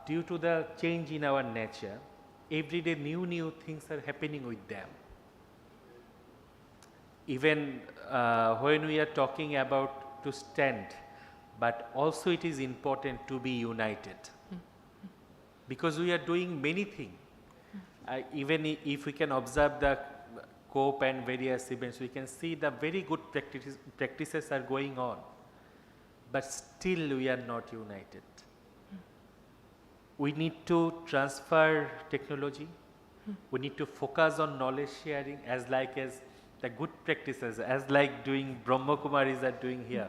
due to the change in our nature, every day new things are happening with them. Even when we are talking about to stand, but also it is important to be united. Because we are doing many things. Even if we can observe the COP and various events, we can see the very good practices are going on. But still we are not united. We need to transfer technology. We need to focus on knowledge sharing as the good practices, as like doing Brahma Kumaris are doing here.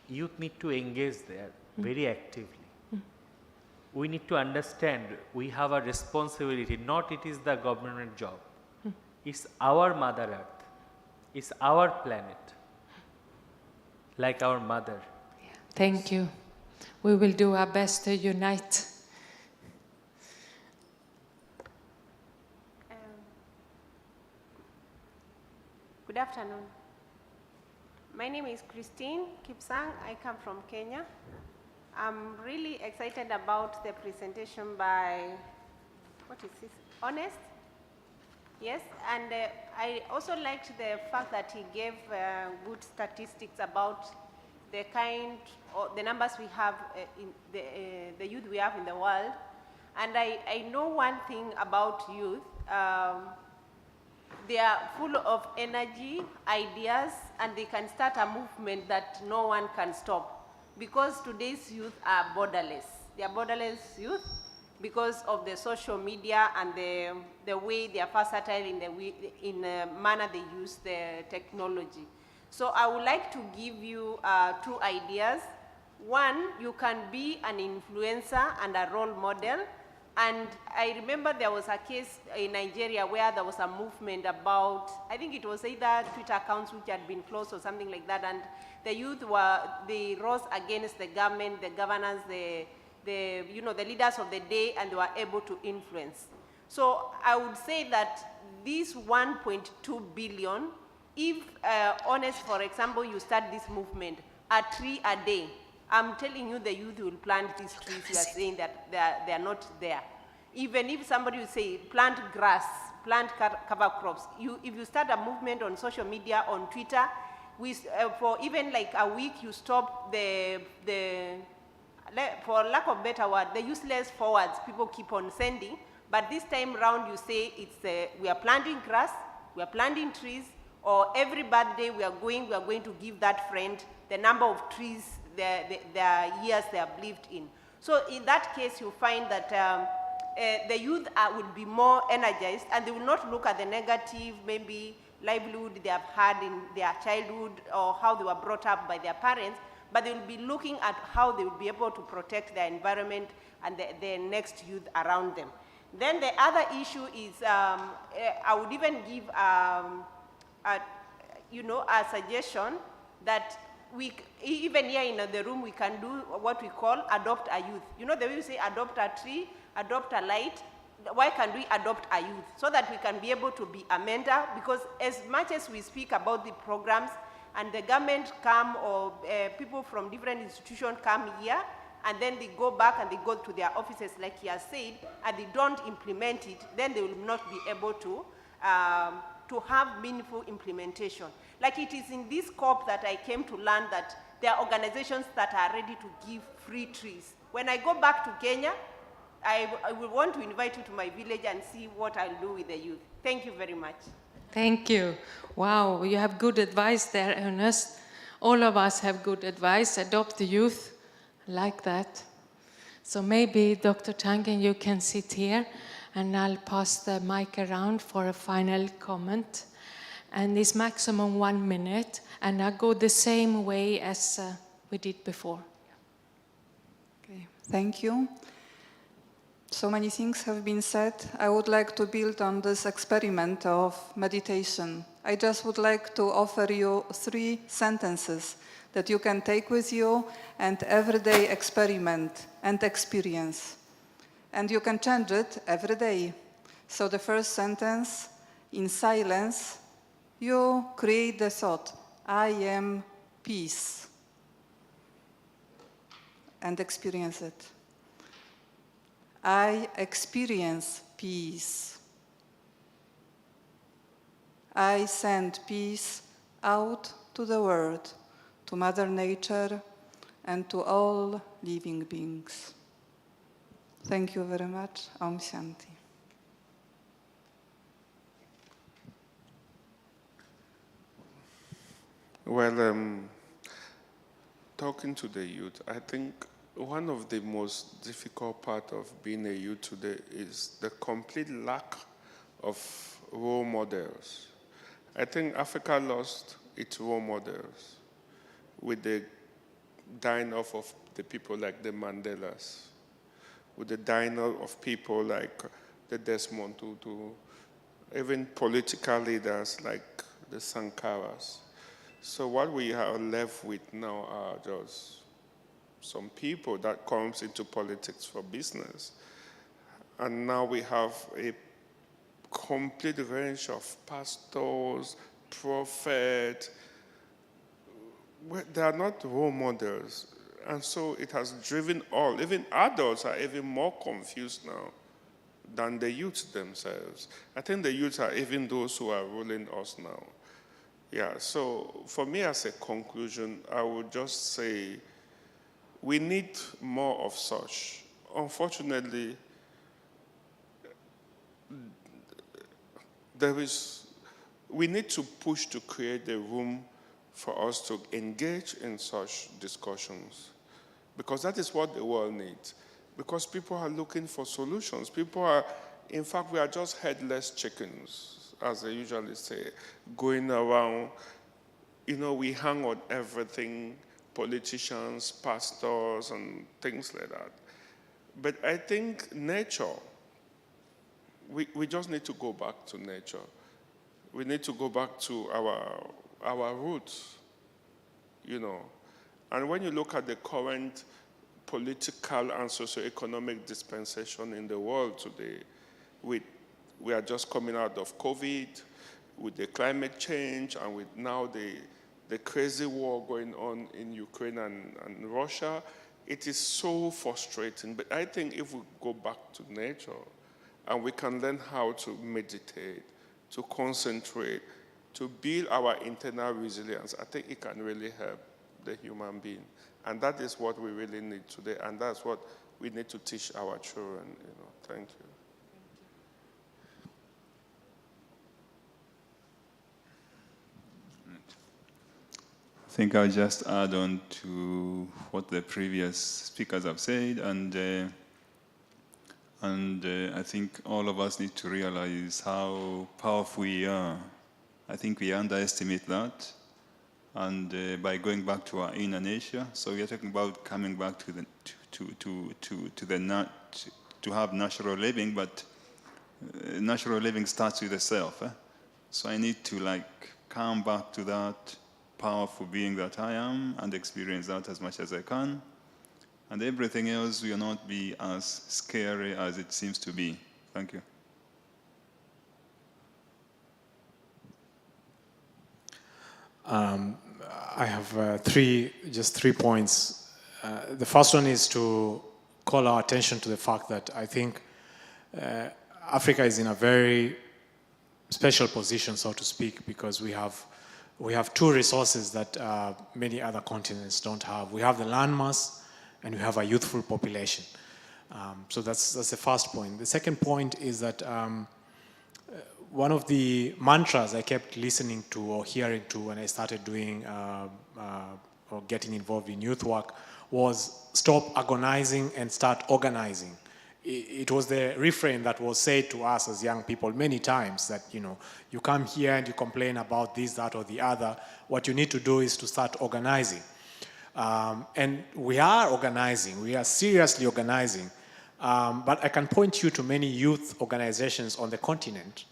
Youth need to engage there very actively. We need to understand we have a responsibility, not it is the government job. It's our Mother Earth. It's our planet, like our mother. Thank you. We will do our best to unite. Good afternoon. My name is Christine Kipsang. I come from Kenya. I'm really excited about the presentation by, what is this, Ernest? Yes, and I also liked the fact that he gave good statistics about the the numbers we have in the youth we have in the world. And I know one thing about youth. They are full of energy, ideas, and they can start a movement that no one can stop. Because today's youth are borderless. They are borderless youth because of the social media and the way they are versatile in the manner they use the technology. So I would like to give you 2 ideas. One, you can be an influencer and a role model. And I remember there was a case in Nigeria where there was a movement about, I think it was either Twitter accounts which had been closed or something like that, and the youth they rose against the government, the governors, the leaders of the day, and they were able to influence. So I would say that this 1.2 billion, if honest, for example, you start this movement, a tree a day, I'm telling you the youth will plant these trees. You are saying that they are not there. Even if somebody will say plant grass, plant cover crops, if you start a movement on social media, on Twitter, for even like a week, you stop for lack of better word, the useless forwards people keep on sending. But this time round, you say we are planting grass, we are planting trees, or every bad day we are going to give that friend the number of trees, the years they have lived in. So in that case, you find that the youth will be more energized, and they will not look at the negative, maybe livelihood they have had in their childhood or how they were brought up by their parents, but they will be looking at how they will be able to protect their environment and the next youth around them. Then the other issue is, I would even give a suggestion that even here in the room, we can do what we call adopt a youth. You know the way we say adopt a tree, adopt a light, why can't we adopt a youth? So that we can be able to be a mentor, because as much as we speak about the programs and the government come or people from different institutions come here, and then they go back and they go to their offices like he has said, and they don't implement it, then they will not be able to have meaningful implementation. Like it is in this COP that I came to learn that there are organizations that are ready to give free trees. When I go back to Kenya, I will want to invite you to my village and see what I'll do with the youth. Thank you very much. Thank you. Wow, you have good advice there, Ernest. All of us have good advice. Adopt the youth. I like that. So maybe, Dr. Tangen, you can sit here, and I'll pass the mic around for a final comment. And it's maximum 1 minute, and I'll go the same way as we did before. Okay, thank you. So many things have been said. I would like to build on this experiment of meditation. I just would like to offer you 3 sentences that you can take with you and everyday experiment and experience. And you can change it every day. So the first sentence, in silence, you create the thought, I am peace, and experience it. I experience peace. I send peace out to the world, to Mother Nature, and to all living beings. Thank you very much. Om Shanti. Well, talking to the youth, I think one of the most difficult part of being a youth today is the complete lack of role models. I think Africa lost its role models with the dying off of the people like the Mandelas, with the dying off of people like the Desmond Tutu, even political leaders like the Sankaras. So what we are left with now are just some people that comes into politics for business. And now we have a complete range of pastors, prophets. They are not role models. And so it has driven all, even adults are even more confused now than the youth themselves. I think the youth are even those who are ruling us now. Yeah, so for me as a conclusion, I would just say we need more of such. Unfortunately, we need to push to create a room for us to engage in such discussions, because that is what the world needs. Because people are looking for solutions. In fact, we are just headless chickens, as they usually say, going around. We hang on everything, politicians, pastors, and things like that. But I think nature, we just need to go back to nature. We need to go back to our roots, And when you look at the current political and socio-economic dispensation in the world today, we are just coming out of COVID, with the climate change, and with now the crazy war going on in Ukraine and Russia. It is so frustrating. But I think if we go back to nature and we can learn how to meditate, to concentrate, to build our internal resilience, I think it can really help the human being. And that is what we really need today, and that's what we need to teach our children. Thank you. I think I'll just add on to what the previous speakers have said, and And I think all of us need to realize how powerful we are. I think we underestimate that. And by going back to our inner nature, so we are talking about coming back to the to have natural living, but natural living starts with the self. So I need to come back to that powerful being that I am and experience that as much as I can. And everything else will not be as scary as it seems to be. Thank you. I have just three points. The first one is to call our attention to the fact that I think Africa is in a very special position, so to speak, because we have two resources that many other continents don't have. We have the landmass, and we have a youthful population. So that's the first point. The second point is that one of the mantras I kept listening to or hearing to when I started doing or getting involved in youth work was stop agonizing and start organizing. It was the refrain that was said to us as young people many times that, you come here and you complain about this, that, or the other. What you need to do is to start organizing. And we are organizing. We are seriously organizing. But I can point you to many youth organizations on the continent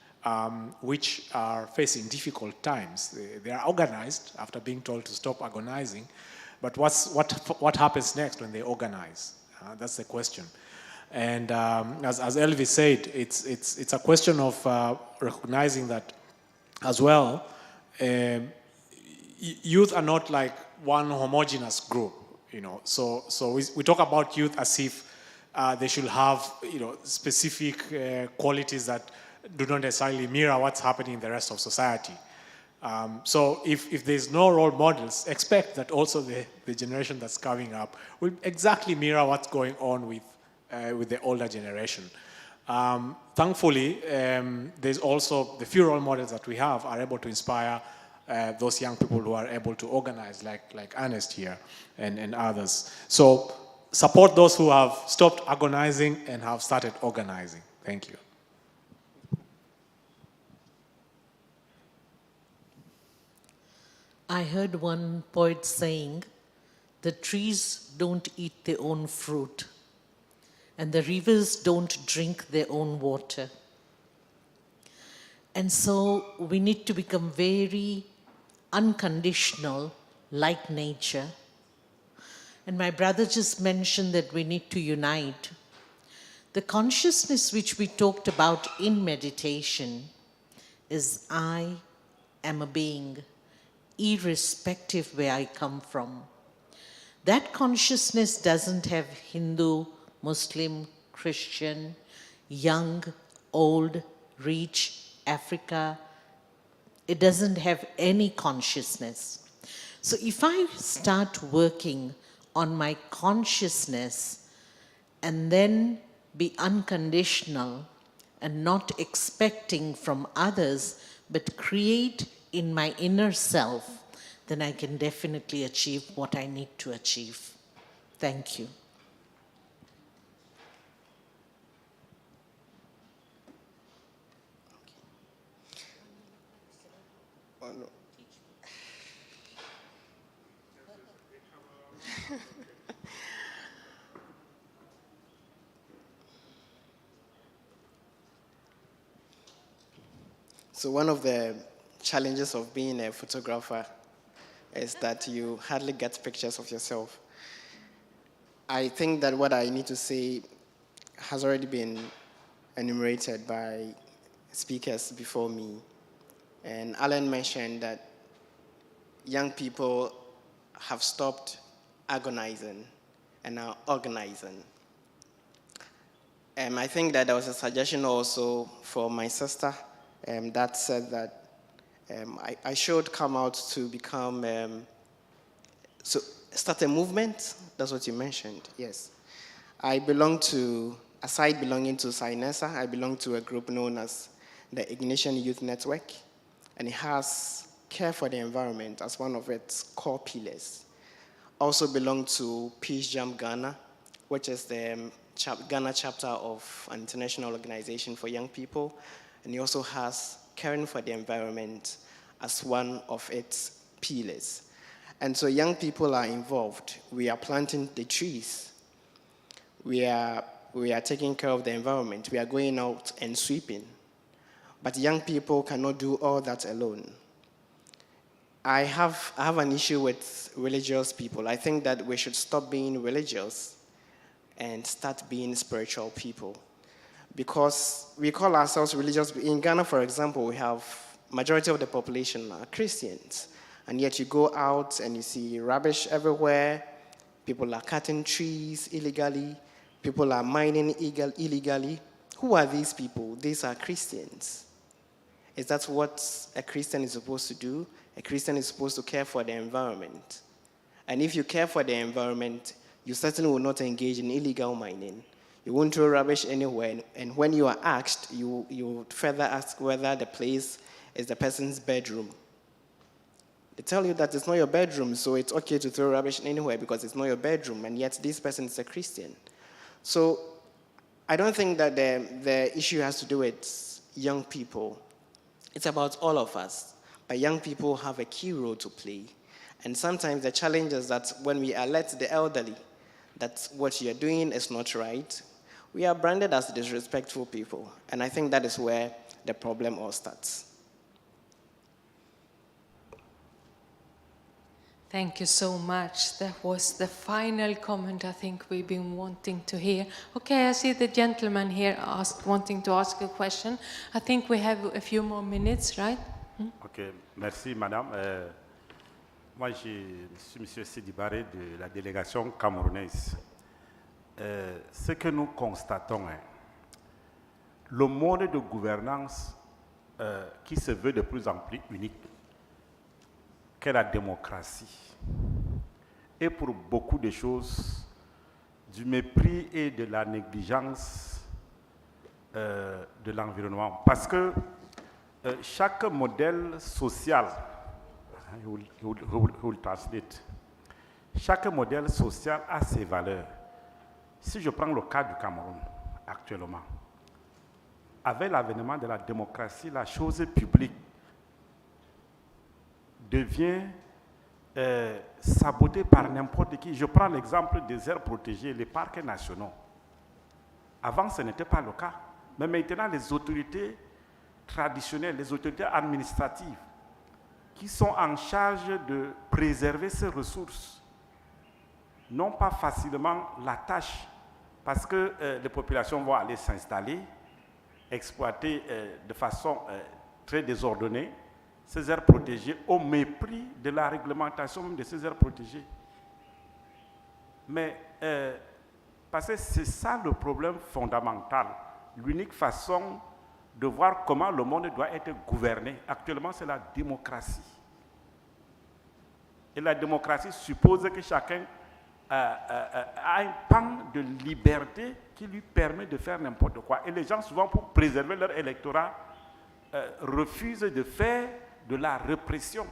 which are facing difficult times. They are organized after being told to stop agonizing. But what happens next when they organize? That's the question. And as Elvis said, it's a question of recognizing that as well, youth are not like one homogeneous group, So we talk about youth as if they should have, specific qualities that do not necessarily mirror what's happening in the rest of society. So if there's no role models, expect that also the generation that's coming up will exactly mirror what's going on with the older generation. Thankfully, there's also the few role models that we have are able to inspire those young people who are able to organize, like Ernest here and others. So support those who have stopped agonizing and have started organizing. Thank you. I heard one poet saying, the trees don't eat their own fruit, and the rivers don't drink their own water. And so we need to become very unconditional, like nature. And my brother just mentioned that we need to unite. The consciousness which we talked about in meditation is I am a being, irrespective where I come from. That consciousness doesn't have Hindu, Muslim, Christian, young, old, rich, Africa. It doesn't have any consciousness. So if I start working on my consciousness and then be unconditional and not expecting from others, but create in my inner self, then I can definitely achieve what I need to achieve. Thank you. Oh, no. So one of the challenges of being a photographer is that you hardly get pictures of yourself. I think that what I need to say has already been enumerated by speakers before me. And Alan mentioned that young people have stopped agonizing and are organizing. I think that there was a suggestion also for my sister that said that I should come out to become, so start a movement. That's what you mentioned, yes. I belong to, aside belonging to SINESA, I belong to a group known as the Ignition Youth Network, and it has care for the environment as one of its core pillars. Also belong to Peace Jam Ghana, which is the Ghana chapter of an international organization for young people, and he also has caring for the environment as one of its pillars. And so young people are involved. We are planting the trees. We are taking care of the environment. We are going out and sweeping. But young people cannot do all that alone. I have an issue with religious people. I think that we should stop being religious and start being spiritual people. Because we call ourselves religious. In Ghana, for example, we have majority of the population are Christians. And yet you go out and you see rubbish everywhere. People are cutting trees illegally. People are mining illegally. Who are these people? These are Christians. Is that what a Christian is supposed to do? A Christian is supposed to care for the environment. And if you care for the environment, you certainly will not engage in illegal mining. You won't throw rubbish anywhere. And when you are asked, you would further ask whether the place is the person's bedroom. They tell you that it's not your bedroom, so it's okay to throw rubbish anywhere because it's not your bedroom, and yet this person is a Christian. So I don't think that the issue has to do with young people. It's about all of us. But young people have a key role to play. And sometimes the challenge is that when we alert the elderly that what you're doing is not right, we are branded as disrespectful people. And I think that is where the problem all starts. Thank you so much. That was the final comment I think we've been wanting to hear. Okay, I see the gentleman here wanting to ask a question. I think we have a few more minutes, right? Ok, merci madame. Moi, je suis monsieur Sidi Barré de la délégation camerounaise. Ce que nous constatons, le mode de gouvernance qui se veut de plus en plus unique, qu'est la démocratie, et pour beaucoup de choses, du mépris et de la négligence de l'environnement. Parce que chaque modèle social, chaque modèle social a ses valeurs. Si je prends le cas du Cameroun actuellement, avec l'avènement de la démocratie, la chose publique devient sabotée par n'importe qui. Je prends l'exemple des aires protégées, les parcs nationaux. Avant, ce n'était pas le cas. Mais maintenant, les autorités traditionnelles, les autorités administratives, qui sont en charge de préserver ces ressources, n'ont pas facilement la tâche, parce que les populations vont aller s'installer, exploiter de façon très désordonnée ces aires protégées au mépris de la réglementation même de ces aires protégées. Mais parce que c'est ça le problème fondamental. L'unique façon de voir comment le monde doit être gouverné actuellement, c'est la démocratie. Et la démocratie suppose que chacun a un pan de liberté qui lui permet de faire n'importe quoi. Et les gens, souvent, pour préserver leur électorat, refusent de faire de la répression.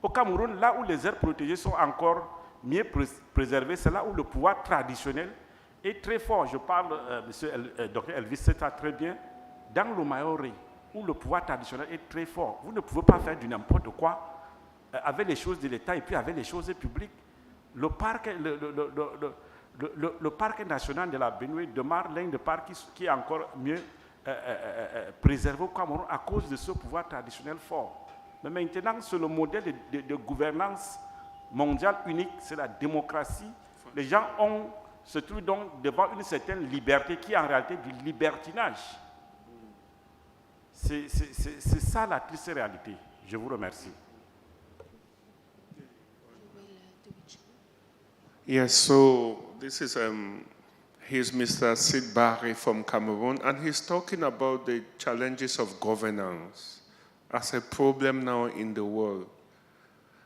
Au Cameroun, là où les aires protégées sont encore mieux préservées, c'est là où le pouvoir traditionnel est très fort. Je parle, Dr Elvis sait ça très bien, dans le Maori, où le pouvoir traditionnel est très fort. Vous ne pouvez pas faire du n'importe quoi avec les choses de l'État et puis avec les choses publiques. Le parc national de la Benue demeure l'un des parcs qui est encore mieux préservé au Cameroun à cause de ce pouvoir traditionnel fort. Mais maintenant, c'est le modèle de gouvernance mondiale unique, c'est la démocratie. Les gens se trouvent donc devant une certaine liberté qui est en réalité du libertinage. C'est ça la triste réalité. Je vous remercie. Yes, so this is he's Mr. Sid Barry from Cameroon, and he's talking about the challenges of governance as a problem now in the world.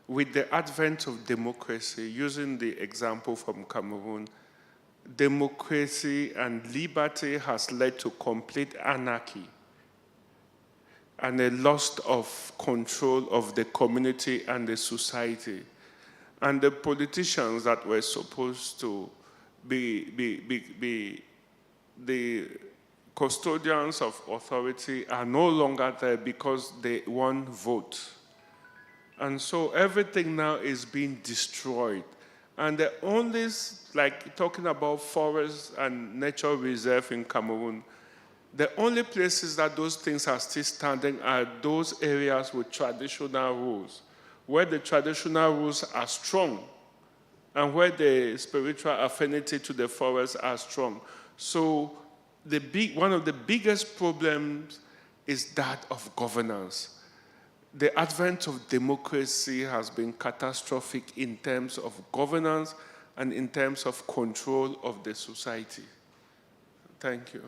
With the advent of democracy, using the example from Cameroon, democracy and liberty has led to complete anarchy and a loss of control of the community and the society. And the politicians that were supposed to the custodians of authority are no longer there because they won vote. And so everything now is being destroyed. And the only, like talking about forests and nature reserve in Cameroon, the only places that those things are still standing are those areas with traditional rules, where the traditional rules are strong and where the spiritual affinity to the forest are strong. So one of the biggest problems is that of governance. The advent of democracy has been catastrophic in terms of governance and in terms of control of the society. Thank you.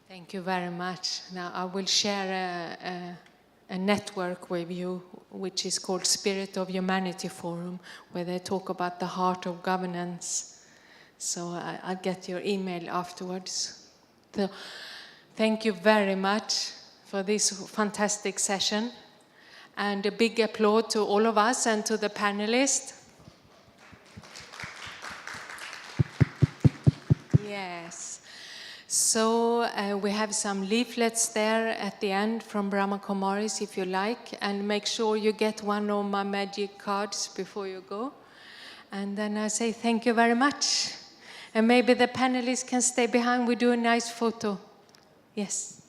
Thank you very much. Now I will share a network with you, which is called Spirit of Humanity Forum, where they talk about the heart of governance. So I'll get your email afterwards. So, thank you very much for this fantastic session. And a big applause to all of us and to the panelists. Yes. So we have some leaflets there at the end from Brahma Kumaris, if you like, and make sure you get one of my magic cards before you go. And then I say thank you very much. And maybe the panelists can stay behind. We do a nice photo. Yes.